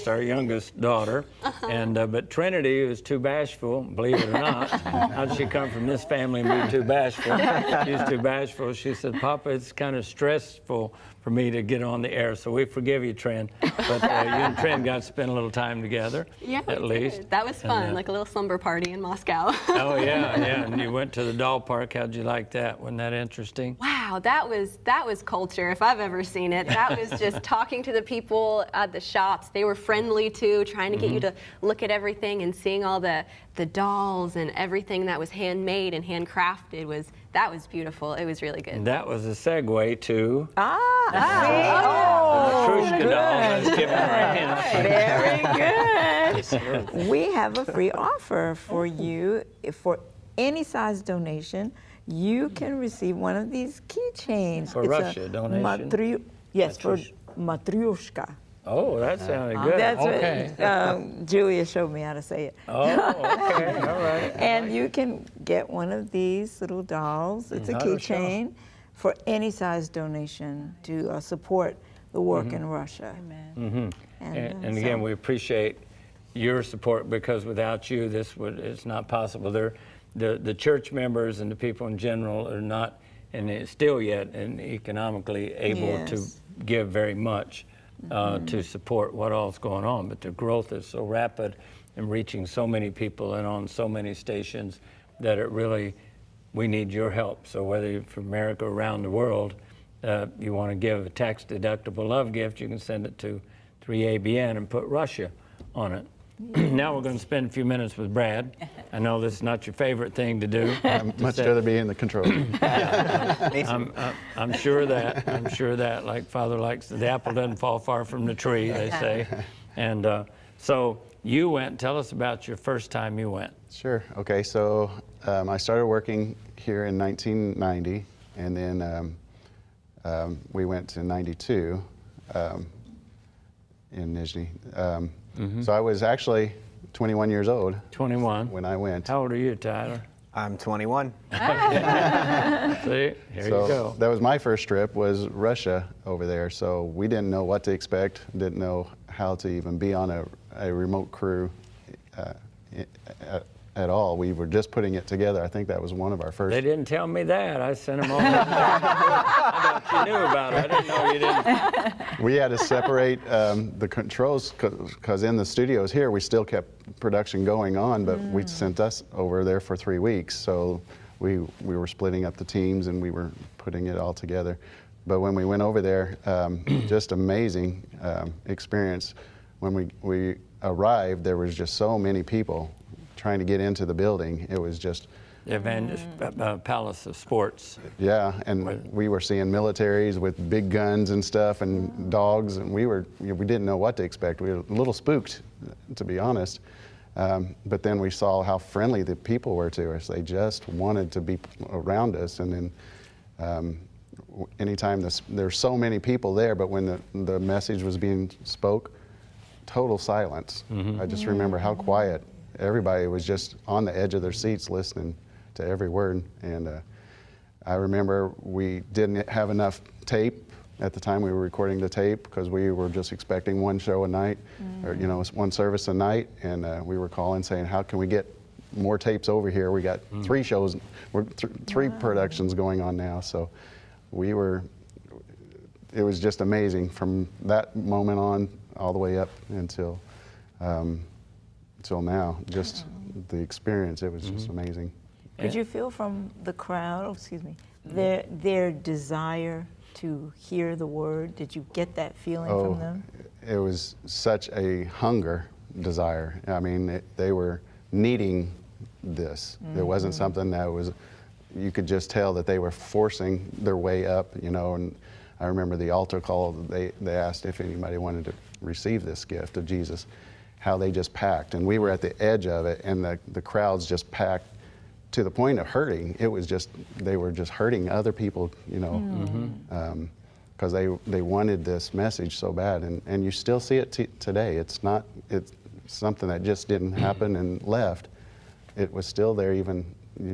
our youngest daughter. And but Trinity was too bashful, believe it or not. How did she come from this family and be too bashful? She's too bashful. She said, Papa, it's kind of stressful for me to get on the air, so we forgive you, Trin. But you and Trin got to spend a little time together, yeah, at least. That was fun, like a little slumber party in Moscow. Oh, yeah, yeah. And you went to the doll park. How'd you like that? Wasn't that interesting? Wow, that was culture, if I've ever seen it. That was just talking to the people at the shops. They were friendly, too, trying to get you to look at everything and seeing all the dolls and everything that was handmade and handcrafted. That was beautiful. It was really good. And that was a segue to... the Matryoshka doll. I was giving her a hint. Very good. We have a free offer for you. For any size donation, you can receive one of these keychains. For Russia donation? Yes, for Matryoshka. Oh, that sounded good. That's what Julia showed me how to say it. Oh, okay, all right. And you can get one of these little dolls. It's a keychain for any size donation to support the work in Russia. Amen. And again, we appreciate your support, because without you, it's not possible. The church members and the people in general are not, and it's still yet, and economically able to give very much. To support what all's going on, but the growth is so rapid and reaching so many people and on so many stations that we need your help. So whether you're from America or around the world, you want to give a tax-deductible love gift, you can send it to 3ABN and put Russia on it. Now we're going to spend a few minutes with Brad. I know this is not your favorite thing to do. I'd much rather be in the control room. I'm sure that. I'm sure that. Like Father likes, the apple doesn't fall far from the tree, they say. And so you went. Tell us about your first time you went. Sure. Okay. So I started working here in 1990, and then we went to 92 in Nizhny. So I was actually 21 years old. 21. When I went. How old are you, Tyler? I'm 21. See, here you go. That was my first trip, was Russia over there. So we didn't know what to expect, didn't know how to even be on a remote crew at all. We were just putting it together. I think that was one of our first. They didn't tell me that. I sent them all. I thought you knew about it. I didn't know you didn't. We had to separate the controls, because in the studios here, we still kept production going on, but we sent us over there for 3 weeks. So we were splitting up the teams and we were putting it all together. But when we went over there, just amazing experience. When we arrived, there was just so many people trying to get into the building. It was just... The Palace of Sports. Yeah, and we were seeing militaries with big guns and stuff and dogs, and we didn't know what to expect. We were a little spooked, to be honest. But then we saw how friendly the people were to us. They just wanted to be around us. And then anytime there's so many people there, but when the message was being spoke, total silence. I just remember how quiet. Everybody was just on the edge of their seats listening to every word. And I remember we didn't have enough tape at the time we were recording the tape, because we were just expecting one show a night, or one service a night. And we were calling saying, how can we get more tapes over here? We got 3 shows, three productions going on now. So it was just amazing from that moment on all the way up until now. Just the experience, it was just amazing. Could you feel from the crowd, their desire to hear the word? Did you get that feeling from them? It was such a hunger desire. I mean, they were needing this. It wasn't something that you could just tell that they were forcing their way up, and I remember the altar call, they asked if anybody wanted to receive this gift of Jesus, how they just packed. And we were at the edge of it, and the crowds just packed to the point of hurting. It was just, they were just hurting other people, because they wanted this message so bad, and you still see it today. It's something that just didn't happen and left. It was still there even,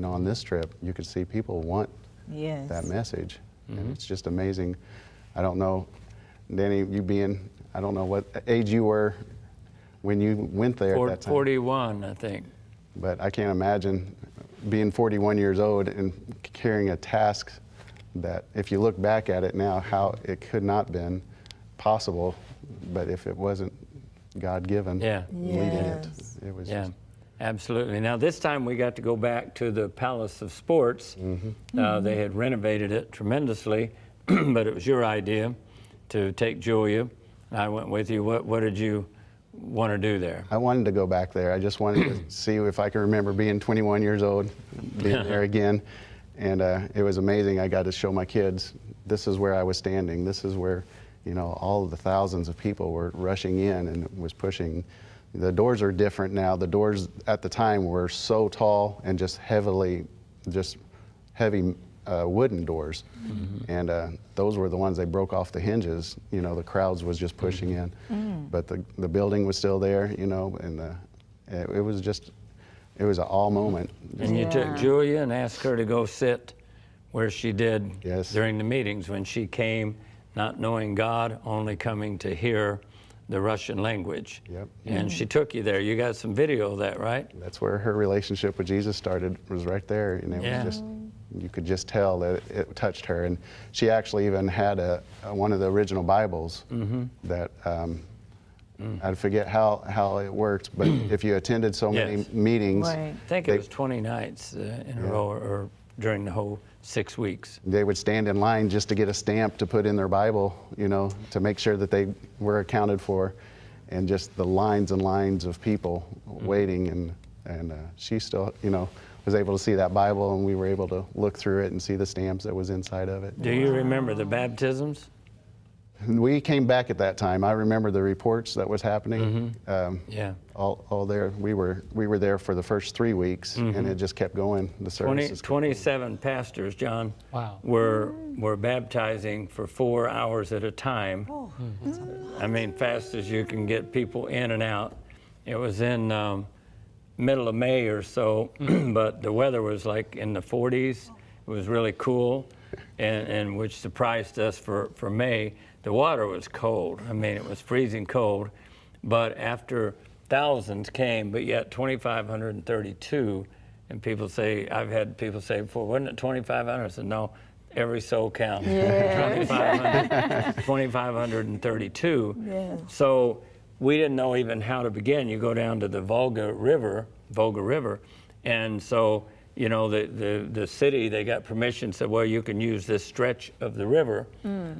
on this trip. You could see people want that message, and it's just amazing. I don't know, Danny, I don't know what age you were when you went there at that time. 41, I think. But I can't imagine being 41 years old and carrying a task that, if you look back at it now, how it could not been possible, but if it wasn't God-given, leading it was just... Absolutely. Now this time we got to go back to the Palace of Sports. They had renovated it tremendously, but it was your idea to take Julia. I went with you. What did you want to do there? I wanted to go back there. I just wanted to see if I can remember being 21 years old, being there again. And it was amazing. I got to show my kids, this is where I was standing. This is where, all of the thousands of people were rushing in and was pushing. The doors are different now. The doors at the time were so tall and just heavy wooden doors. And those were the ones they broke off the hinges. The crowds was just pushing in. But the building was still there, and it was just, it was an all moment. And you took Julia and asked her to go sit where she did during the meetings when she came, not knowing God, only coming to hear the Russian language. And she took you there. You got some video of that, right? That's where her relationship with Jesus started, was right there. And it was just, you could just tell that it touched her. And she actually even had one of the original Bibles that, I forget how it worked, but if you attended so many meetings. I think it was 20 nights in a row, or during the whole 6 weeks. They would stand in line just to get a stamp to put in their Bible, to make sure that they were accounted for, and just the lines and lines of people waiting, and she still, was able to see that Bible, and we were able to look through it and see the stamps that was inside of it. Do you remember the baptisms? We came back at that time. I remember the reports that was happening. All there. We were there for the first 3 weeks, and it just kept going. The services. 27 pastors, John, were baptizing for 4 hours at a time. I mean, fast as you can get people in and out. It was in middle of May or so, but the weather was like in the 40s. It was really cool, and which surprised us for May. The water was cold. I mean, it was freezing cold. But after thousands came, but yet 2,532, and people say, I've had people say before, wasn't it 2,500? I said, no, every soul counts. 2,532. So we didn't know even how to begin. You go down to the Volga River, and so, the city, they got permission, said, well, you can use this stretch of the river,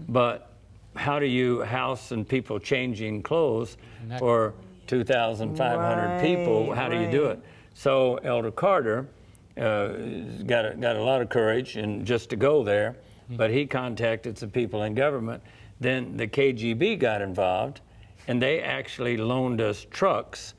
but how do you house and people changing clothes for 2,500 people? How do you do it? So Elder Carter got a lot of courage and just to go there, but he contacted some people in government. Then the KGB got involved, and they actually loaned us trucks,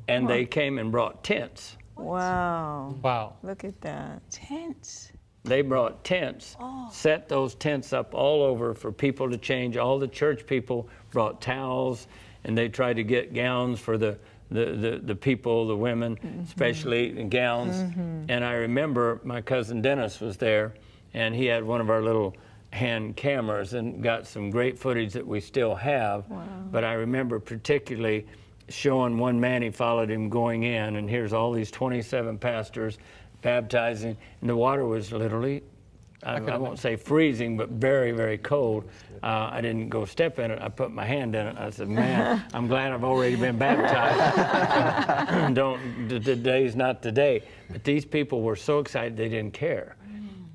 and they came and brought tents. Wow. Look at that. Tents. They brought tents, set those tents up all over for people to change. All the church people brought towels, and they tried to get gowns for the people, the women, especially in gowns. And I remember my cousin Dennis was there, and he had one of our little hand cameras and got some great footage that we still have. But I remember particularly showing one man, he followed him going in, and here's all these 27 pastors baptizing, and the water was literally, I won't say freezing, but very, very cold. I didn't go step in it. I put my hand in it. I said, man, I'm glad I've already been baptized. Today's not the day. But these people were so excited they didn't care.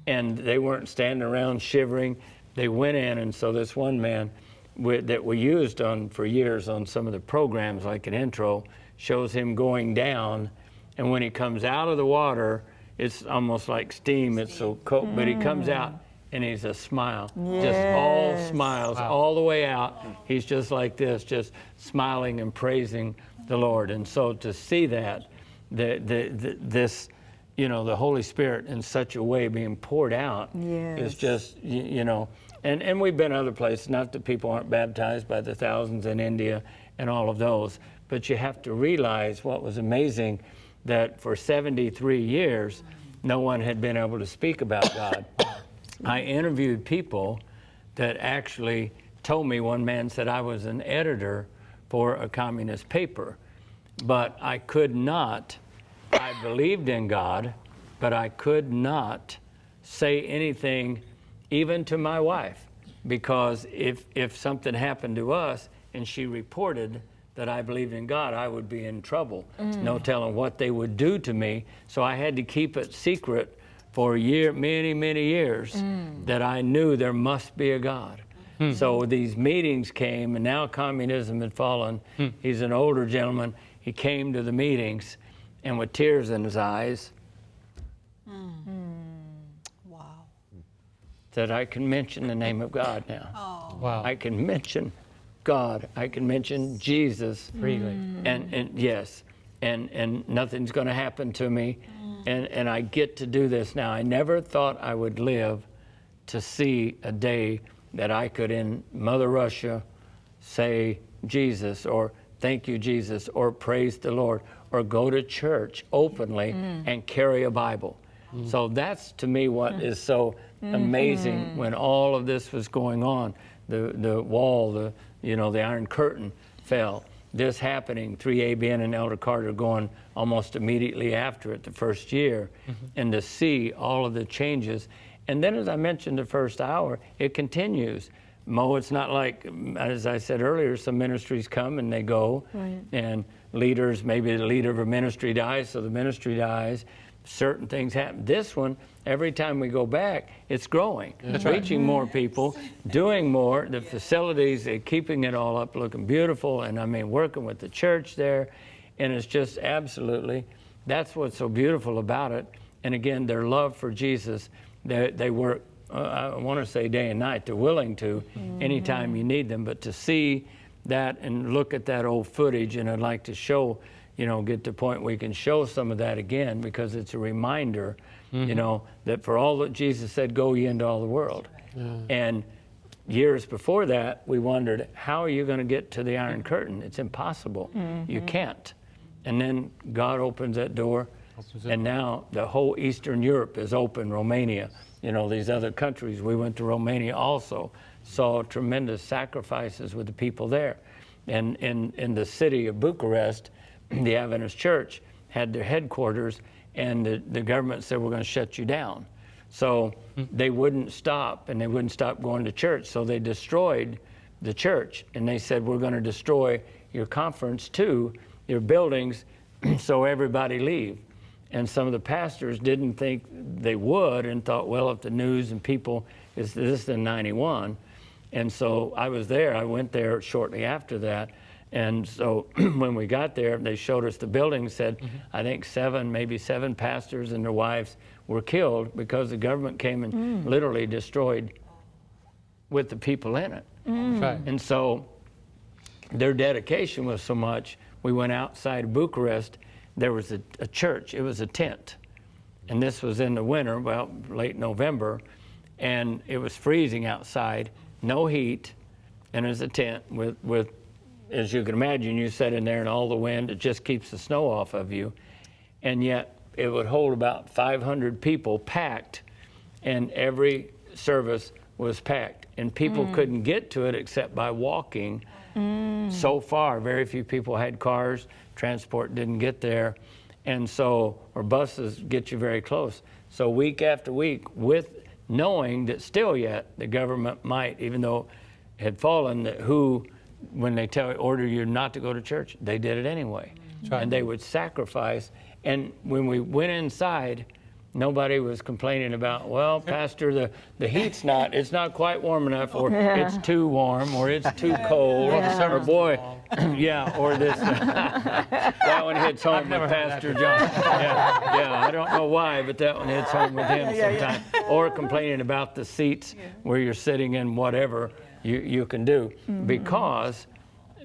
And they weren't standing around shivering. They went in, and so this one man that we used for years on some of the programs, like an intro, shows him going down, and when he comes out of the water, it's almost like steam. It's so cold, but he comes out and he's a smile, just all smiles all the way out. He's just like this, just smiling and praising the Lord. And so to see that, this, the Holy Spirit in such a way being poured out is just, And we've been other places, not that people aren't baptized by the thousands in India and all of those, but you have to realize what was amazing, that for 73 years, no one had been able to speak about God. I interviewed people that actually told me, one man said I was an editor for a communist paper, but I could not, I believed in God, but I could not say anything even to my wife, because if something happened to us and she reported that I believed in God, I would be in trouble. No telling what they would do to me. So I had to keep it secret for many, many years, that I knew there must be a God. So these meetings came, and now communism had fallen. He's an older gentleman. He came to the meetings, and with tears in his eyes, Wow. said, I can mention the name of God now. Oh. Wow. I can mention God. I can mention Jesus freely. And yes, and nothing's going to happen to me. And I get to do this now. I never thought I would live to see a day that I could, in Mother Russia, say Jesus, or thank you, Jesus, or praise the Lord, or go to church openly and carry a Bible. So that's, to me, what is so amazing. When all of this was going on, the wall, the Iron Curtain fell. This happening, 3ABN and Elder Carter going almost immediately after it, the first year, and to see all of the changes. And then, as I mentioned the first hour, it continues. Mo, it's not like, as I said earlier, some ministries come and they go, and leaders, maybe the leader of a ministry dies, so the ministry dies. Certain things happen. This one, every time we go back, it's growing, reaching more people, doing more. The facilities, keeping it all up, looking beautiful, and I mean, working with the church there, and it's just absolutely, that's what's so beautiful about it. And again, their love for Jesus, they work, I want to say day and night. They're willing to, anytime you need them, but to see that and look at that old footage, and I'd like to show, get to the point where we can show some of that again, because it's a reminder, that for all that Jesus said, go ye into all the world. And years before that, we wondered, how are you going to get to the Iron Curtain? It's impossible. You can't. And then God opens that door, and now the whole Eastern Europe is open, Romania, these other countries. We went to Romania also, saw tremendous sacrifices with the people there. And in the city of Bucharest, the Adventist Church had their headquarters, and the government said, we're going to shut you down. So they wouldn't stop, and they wouldn't stop going to church. So they destroyed the church, and they said, we're going to destroy your conference too, your buildings, so everybody leave. And some of the pastors didn't think they would, and thought, well, if the news and people, this is in 91. And so I was there. I went there shortly after that. And so when we got there, they showed us the building, said, I think maybe seven pastors and their wives were killed because the government came and literally destroyed with the people in it. Right. And so their dedication was so much, we went outside Bucharest, there was a church, it was a tent. And this was in the winter, well, late November, and it was freezing outside, no heat, and it was a tent with as you can imagine, you sit in there and all the wind, it just keeps the snow off of you. And yet it would hold about 500 people packed, and every service was packed. And people couldn't get to it except by walking so far. Very few people had cars, transport didn't get there. And so, or buses get you very close. So week after week, with knowing that still yet the government might, even though it had fallen, that when they order you not to go to church, they did it anyway. And they would sacrifice. And when we went inside, nobody was complaining about, well, Pastor, the heat's it's not quite warm enough, or it's too warm, or it's too cold, or boy, or this. That one hits home with Pastor John. I don't know why, but that one hits home with him sometimes. Or complaining about the seats where you're sitting in, whatever you can do, because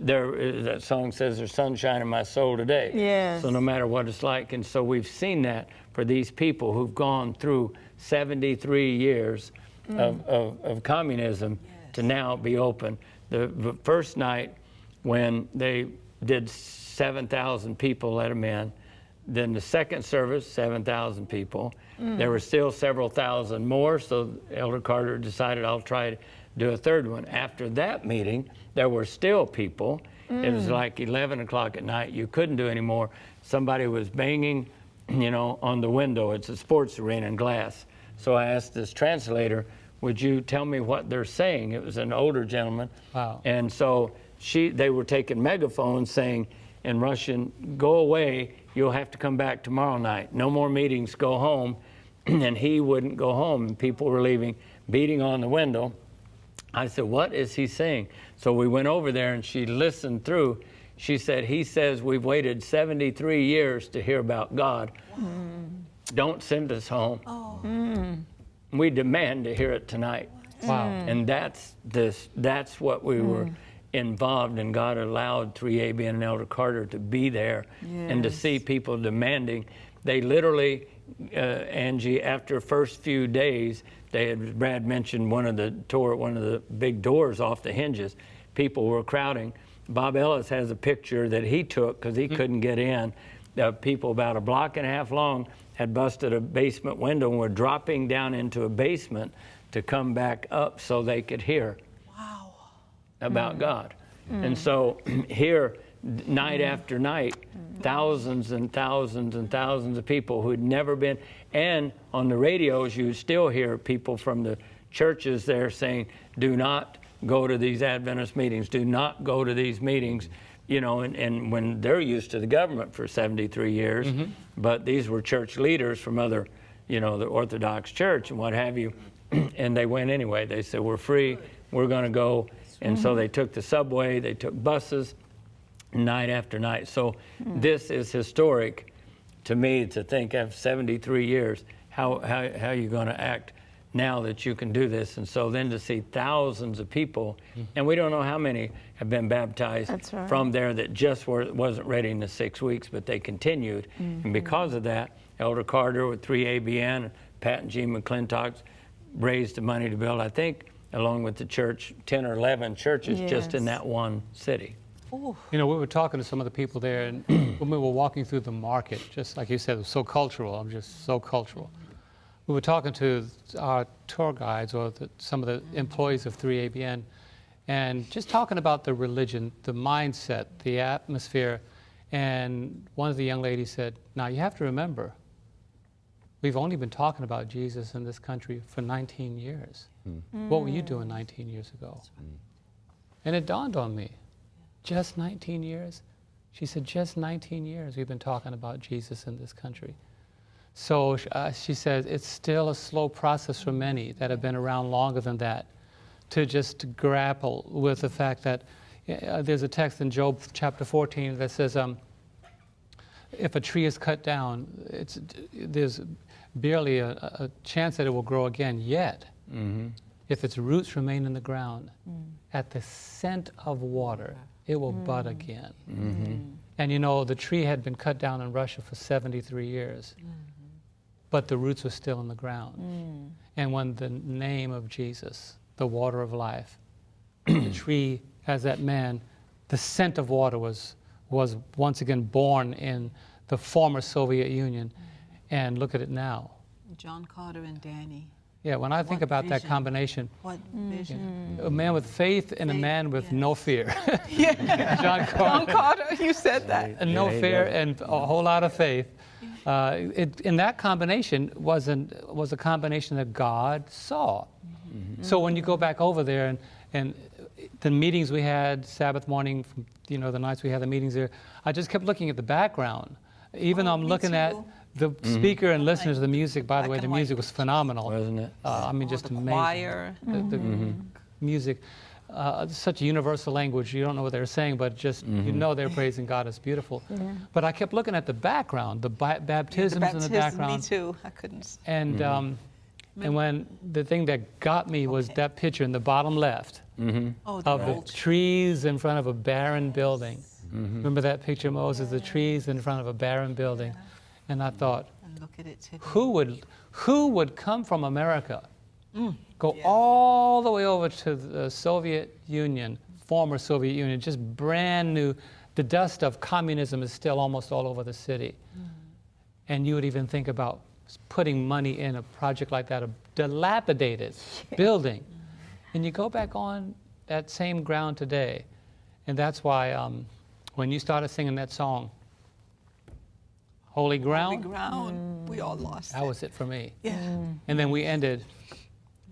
that song says there's sunshine in my soul today. Yes. So no matter what it's like. And so we've seen that for these people who've gone through 73 years of communism to now be open. The first night when they did 7,000 people, let them in. Then the second service, 7,000 people. There were still several thousand more, so Elder Carter decided I'll try to do a third one. After that meeting, there were still people. It was like 11 o'clock at night. You couldn't do any more. Somebody was banging, you know, on the window. It's a sports arena in glass. So I asked this translator, would you tell me what they're saying? It was an older gentleman. Wow. And so they were taking megaphones saying in Russian, go away, you'll have to come back tomorrow night. No more meetings, go home. And he wouldn't go home. And people were leaving, beating on the window. I said, what is he saying? So we went over there and she listened through. She said, he says, we've waited 73 years to hear about God. Don't send us home. We demand to hear it tonight. Wow. And that's what we were involved in. God allowed 3ABN and Elder Carter to be there and to see people demanding. They literally, Angie, after the first few days, Brad mentioned one of the big doors off the hinges. People were crowding. Bob Ellis has a picture that he took because he couldn't get in. People about a block and a half long had busted a basement window and were dropping down into a basement to come back up so they could hear about God. And so here, night after night, thousands and thousands and thousands of people who had never been, and on the radios you still hear people from the churches there saying, do not go to these Adventist meetings, do not go to these meetings, you know, and when they're used to the government for 73 years, but these were church leaders from other, you know, the Orthodox Church and what have you, and they went anyway. They said, we're free, we're gonna go. And so they took the subway, they took buses, night after night. So this is historic to me to think of 73 years, how are you going to act now that you can do this? And so then to see thousands of people, and we don't know how many have been baptized from there that just wasn't ready in the 6 weeks, but they continued. And because of that, Elder Carter with 3ABN, Pat and Jean McClintock raised the money to build, I think, along with the church, 10 or 11 churches just in that one city. You know, we were talking to some of the people there, and when we were walking through the market, just like you said, it was so cultural. I'm just so cultural. We were talking to our tour guides or some of the employees of 3ABN, and just talking about the religion, the mindset, the atmosphere. And one of the young ladies said, now you have to remember, we've only been talking about Jesus in this country for 19 years. What were you doing 19 years ago? And it dawned on me, just 19 years? She said, just 19 years we've been talking about Jesus in this country. So she said, it's still a slow process for many that have been around longer than that to just grapple with the fact that there's a text in Job chapter 14 that says, if a tree is cut down, there's barely a chance that it will grow again, yet if its roots remain in the ground, at the scent of water, it will bud again. And you know, the tree had been cut down in Russia for 73 years, but the roots were still in the ground. And when the name of Jesus, the water of life, the tree, as that man, the scent of water was once again born in the former Soviet Union. And look at it now. John Carter and Danny. Yeah, when I think about that combination, What vision? a man with faith and a man with no fear. John Carter, you said that. And no fear and a whole lot of faith. In that combination was a combination that God saw. So when you go back over there and the meetings we had Sabbath morning, you know, the nights we had the meetings there, I just kept looking at the background. Even though I'm looking at the speaker and listening to the music. By the way, the music was phenomenal. Wasn't it? I mean, just amazing. Choir. The music, such a universal language. You don't know what they're saying, but just you know they're praising God. It's beautiful. But I kept looking at the background, the baptisms in the background. Me too. I couldn't. And and when the thing that got me was that picture in the bottom left of the trees in front of a barren building. Remember that picture, Moses? The trees in front of a barren building. And I thought, And look at it today. who would come from America Go all the way over to the Soviet Union, former Soviet Union, just brand new. The dust of communism is still almost all over the city. And you would even think about putting money in a project like that, a dilapidated building. And you go back on that same ground today. And that's why when you started singing that song, Holy Ground, we all lost that was it for me. Yeah. And then we ended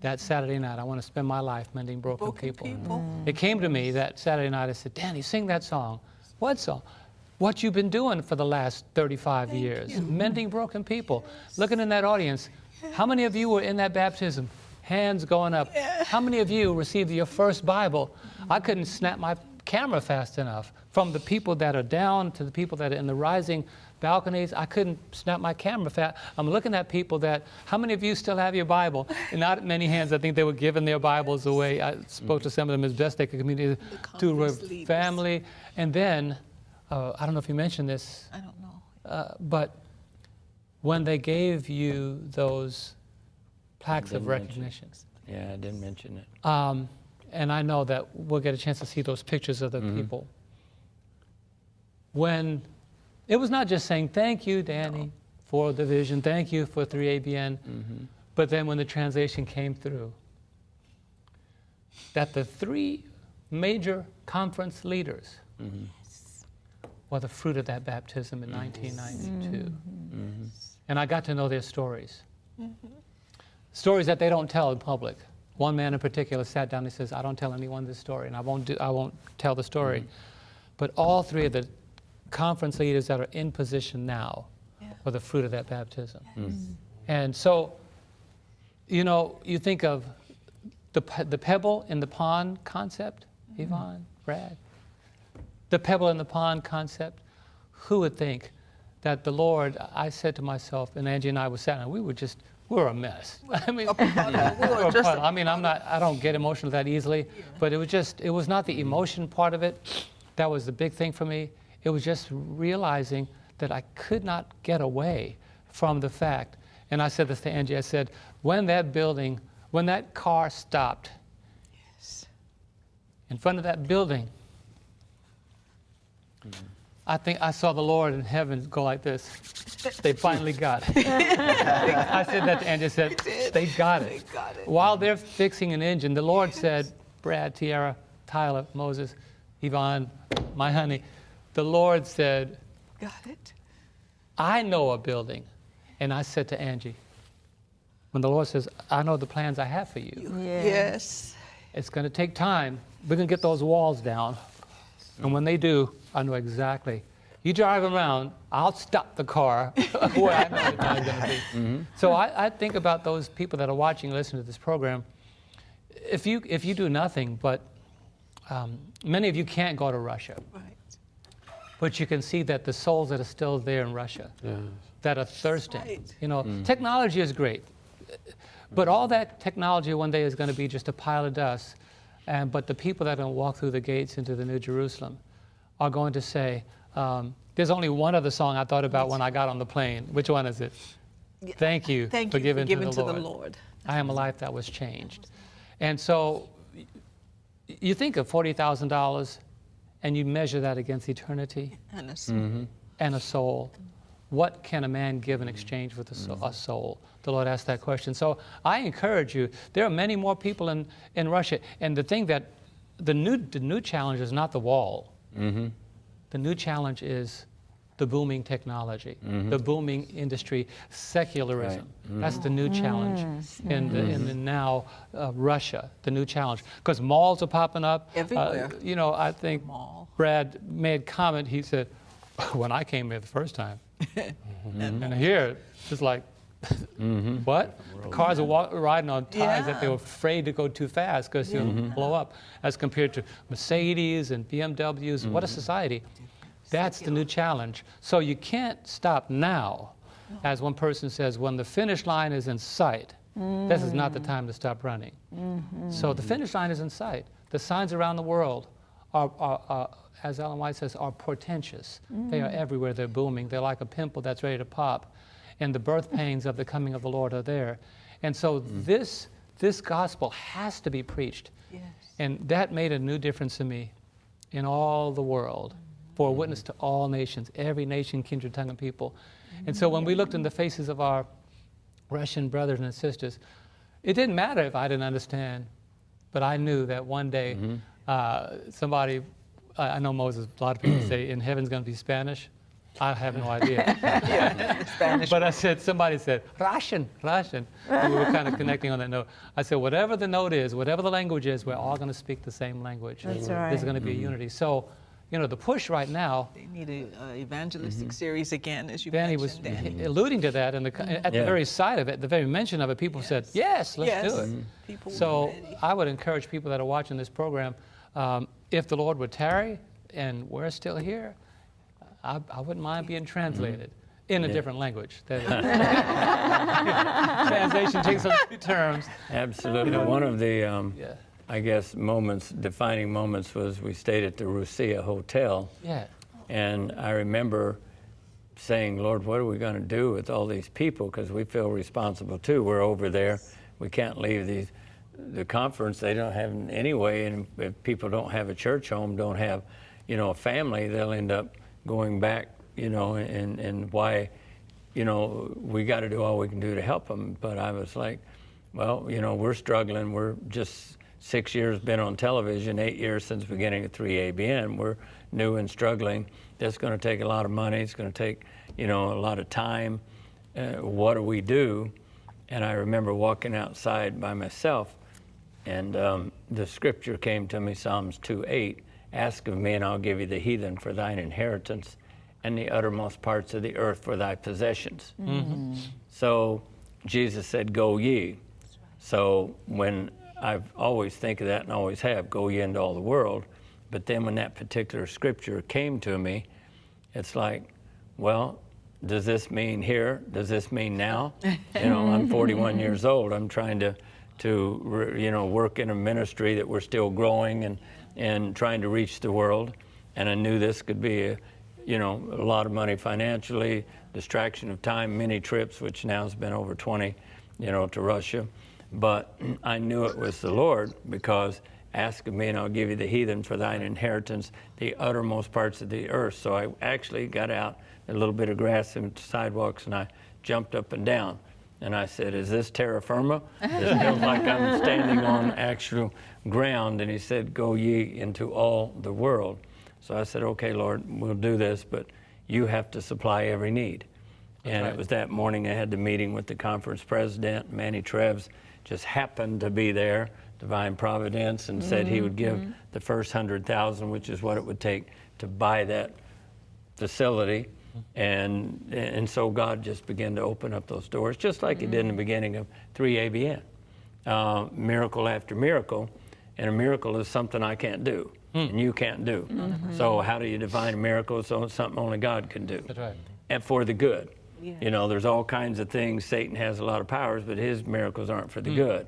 that Saturday night. I want to spend my life mending broken people. It came to me that Saturday night. I said, Danny, sing that song. What song? What you've been doing for the last 35 years, mending broken people. Looking in that audience, how many of you were in that baptism? Hands going up. How many of you received your first Bible? I couldn't snap my camera fast enough. From the people that are down to the people that are in the rising balconies, I couldn't snap my camera fast. I'm looking at people that, how many of you still have your Bible? And not many hands, I think they were giving their Bibles away. I spoke to some of them as best they could communicate to a family. And then, I don't know if you mentioned this. I don't know. But when they gave you those plaques of recognition. Yeah, I didn't mention it. And I know that we'll get a chance to see those pictures of the people. When it was not just saying, thank you, Danny, for the vision, thank you for 3ABN, but then when the translation came through, that the three major conference leaders were the fruit of that baptism in 1992. And I got to know their stories. Stories that they don't tell in public. One man in particular sat down and says, I don't tell anyone this story, and I won't tell the story. But all three of the conference leaders that are in position now were the fruit of that baptism. And so, you know, you think of the pebble in the pond concept, Yvonne, Brad. The pebble in the pond concept. Who would think that the Lord, I said to myself, and Angie and I were sat down, we're a mess. I mean, I mean, I don't get emotional that easily, but it was not the emotion part of it. That was the big thing for me. It was just realizing that I could not get away from the fact, and I said this to Angie, I said, when that car stopped in front of that building, I think I saw the Lord in heaven go like this. They finally got it. I said that to Angie, I said, they got it. While they're fixing an engine, the Lord said, Brad, Tiara, Tyler, Moses, Yvonne, my honey, the Lord said, got it. I know a building. And I said to Angie, when the Lord says, I know the plans I have for you. Yes. It's going to take time. We're going to get those walls down. And when they do, I know exactly. You drive around, I'll stop the car where I know the time's going to be. So I think about those people that are watching, listening to this program. If you do nothing, but many of you can't go to Russia. Right. But you can see that the souls that are still there in Russia, that are thirsting. You know, technology is great, but all that technology one day is going to be just a pile of dust. But the people that are going to walk through the gates into the New Jerusalem are going to say, there's only one other song I thought about when I got on the plane. Which one is it? Thank you for giving to the Lord. I am a life that was changed. And so you think of $40,000 and you measure that against eternity and a soul. And a soul. What can a man give in exchange for a soul? The Lord asked that question. So I encourage you, there are many more people in Russia. And the thing that the new challenge is not the wall. The new challenge is the booming technology, the booming industry, secularism. That's the new challenge in the now Russia, the new challenge. Because malls are popping up. Everywhere. You know, I think Brad made comment, he said, when I came here the first time, and here, it's like, what? Cars are riding on tires that they were afraid to go too fast because you'll blow up, as compared to Mercedes and BMWs. What a society. That's the new challenge. So you can't stop now, as one person says, when the finish line is in sight. This is not the time to stop running. So the finish line is in sight. The signs around the world are as Ellen White says, are portentous. They are everywhere. They're booming. They're like a pimple that's ready to pop. And the birth pains of the coming of the Lord are there. And so this this gospel has to be preached. Yes. And that made a new difference in me in all the world, for a witness to all nations, every nation, kindred, tongue, and people. And so when we looked in the faces of our Russian brothers and sisters, it didn't matter if I didn't understand, but I knew that one day somebody, I know Moses, a lot of people say in heaven's going to be Spanish. I have no idea. Spanish. But somebody said, Russian. And we were kind of connecting on that note. I said, whatever the note is, whatever the language is, we're all going to speak the same language. That's right. There's going to be a unity. So, you know, the push right now. They need an evangelistic series again, as you Danny mentioned. was alluding to that, and at the very sight of it, the very mention of it, people said, yes, let's do it. People So I would encourage people that are watching this program, if the Lord would tarry and we're still here, I wouldn't mind being translated in a different language. Translation takes on two terms. Absolutely. You know, one of the, I guess, defining moments was we stayed at the Russia Hotel. Yeah. And I remember saying, Lord, what are we going to do with all these people? Because we feel responsible too. We're over there. We can't leave the conference. They don't have any way. And if people don't have a church home, don't have, you know, a family, they'll end up going back, you know, and why, you know, we got to do all we can do to help them. But I was like, well, you know, we're struggling. We're just 6 years been on television, 8 years since the beginning of 3ABN. We're new and struggling. That's going to take a lot of money. It's going to take, you know, a lot of time. What do we do? And I remember walking outside by myself, and the scripture came to me, Psalms 2:8. Ask of me, and I'll give you the heathen for thine inheritance, and the uttermost parts of the earth for thy possessions. So Jesus said, go ye. So when I've always think of that, and always have, go ye into all the world. But then when that particular scripture came to me, it's like, well, does this mean here? Does this mean now? You know, I'm 41 years old. I'm trying to you know, work in a ministry that we're still growing and trying to reach the world. And I knew this could be you know, a lot of money financially, distraction of time, many trips, which now has been over 20, you know, to Russia. But I knew it was the Lord, because ask of me and I'll give you the heathen for thine inheritance, the uttermost parts of the earth. So I actually got out a little bit of grass and sidewalks, and I jumped up and down. And I said, is this terra firma? It feels like I'm standing on actual ground. And he said, go ye into all the world. So I said, okay, Lord, we'll do this, but you have to supply every need. And it was that morning I had the meeting with the conference president. Manny Treves just happened to be there, divine providence, and said he would give the first 100,000, which is what it would take to buy that facility. And so God just began to open up those doors, just like he did in the beginning of 3ABN. Miracle after miracle, and a miracle is something I can't do, and you can't do. So how do you define a miracle? So it's something only God can do. That's right. And for the good. You know, there's all kinds of things. Satan has a lot of powers, but his miracles aren't for the good.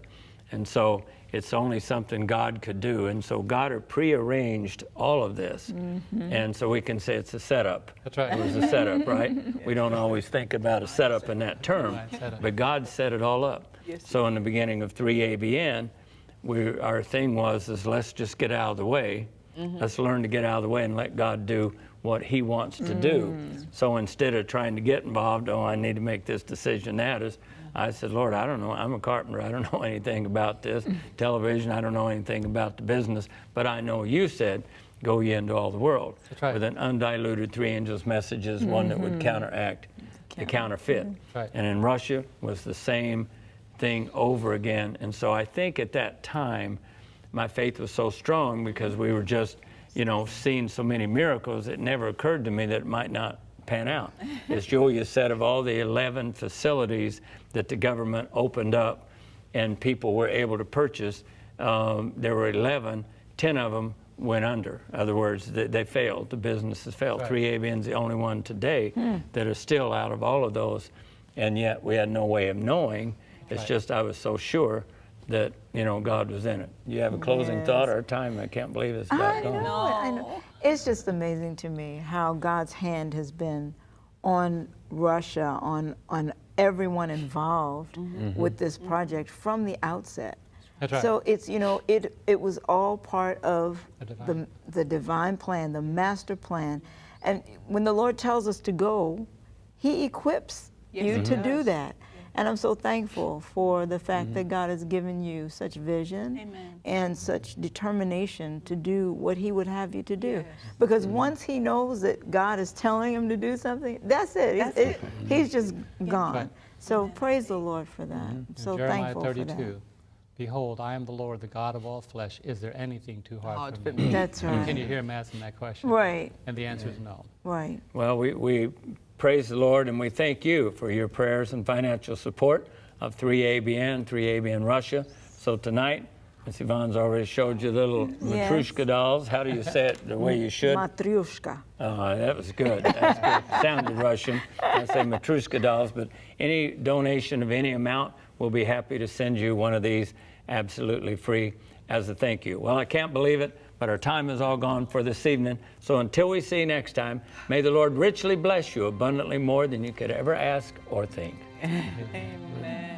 And so it's only something God could do. And so God had prearranged all of this. And so we can say it's a setup. That's right. It was a setup, right? We don't always think about a setup in that term, but God set it all up. So in the beginning of 3ABN, our thing was let's just get out of the way. Let's learn to get out of the way and let God do what he wants to do. So instead of trying to get involved, I need to make this decision, I said, Lord, I don't know. I'm a carpenter. I don't know anything about this. Television, I don't know anything about the business. But I know you said, go ye into all the world. That's right. With an undiluted three angels messages, one that would counteract the counterfeit. Right. And in Russia was the same thing over again. And so I think at that time, my faith was so strong because we were just, you know, seeing so many miracles, it never occurred to me that it might not pan out. As Julia said, of all the 11 facilities that the government opened up and people were able to purchase, there were 11, 10 of them went under. In other words, they failed, the businesses failed. 3ABN's the only one today that is still out of all of those, and yet we had no way of knowing. It's just I was so sure that, you know, God was in it. You have a closing thought or time? I can't believe it's about gone. I know. It's just amazing to me how God's hand has been on Russia, on everyone involved with this project from the outset. That's right. So it's, you know, it was all part of the divine plan, the master plan. And when the Lord tells us to go, He equips you to do that. And I'm so thankful for the fact that God has given you such vision and such determination to do what He would have you to do. Because once he knows that God is telling him to do something, that's it. He's just gone. Right. So praise the Lord for that. I'm so Jeremiah thankful 32. for that. Behold, I am the Lord, the God of all flesh. Is there anything too hard for me? That's right. Can you hear him asking that question? Right. And the answer is no. Right. Well, we praise the Lord and we thank you for your prayers and financial support of 3ABN Russia. So tonight, Ms. Yvonne's already showed you little Matrushka dolls. How do you say it the way you should? Matryushka. That was good. That's good. Sounded Russian. I say Matrushka dolls, but any donation of any amount, we'll be happy to send you one of these absolutely free as a thank you. Well, I can't believe it, but our time is all gone for this evening. So until we see you next time, may the Lord richly bless you abundantly more than you could ever ask or think. Amen.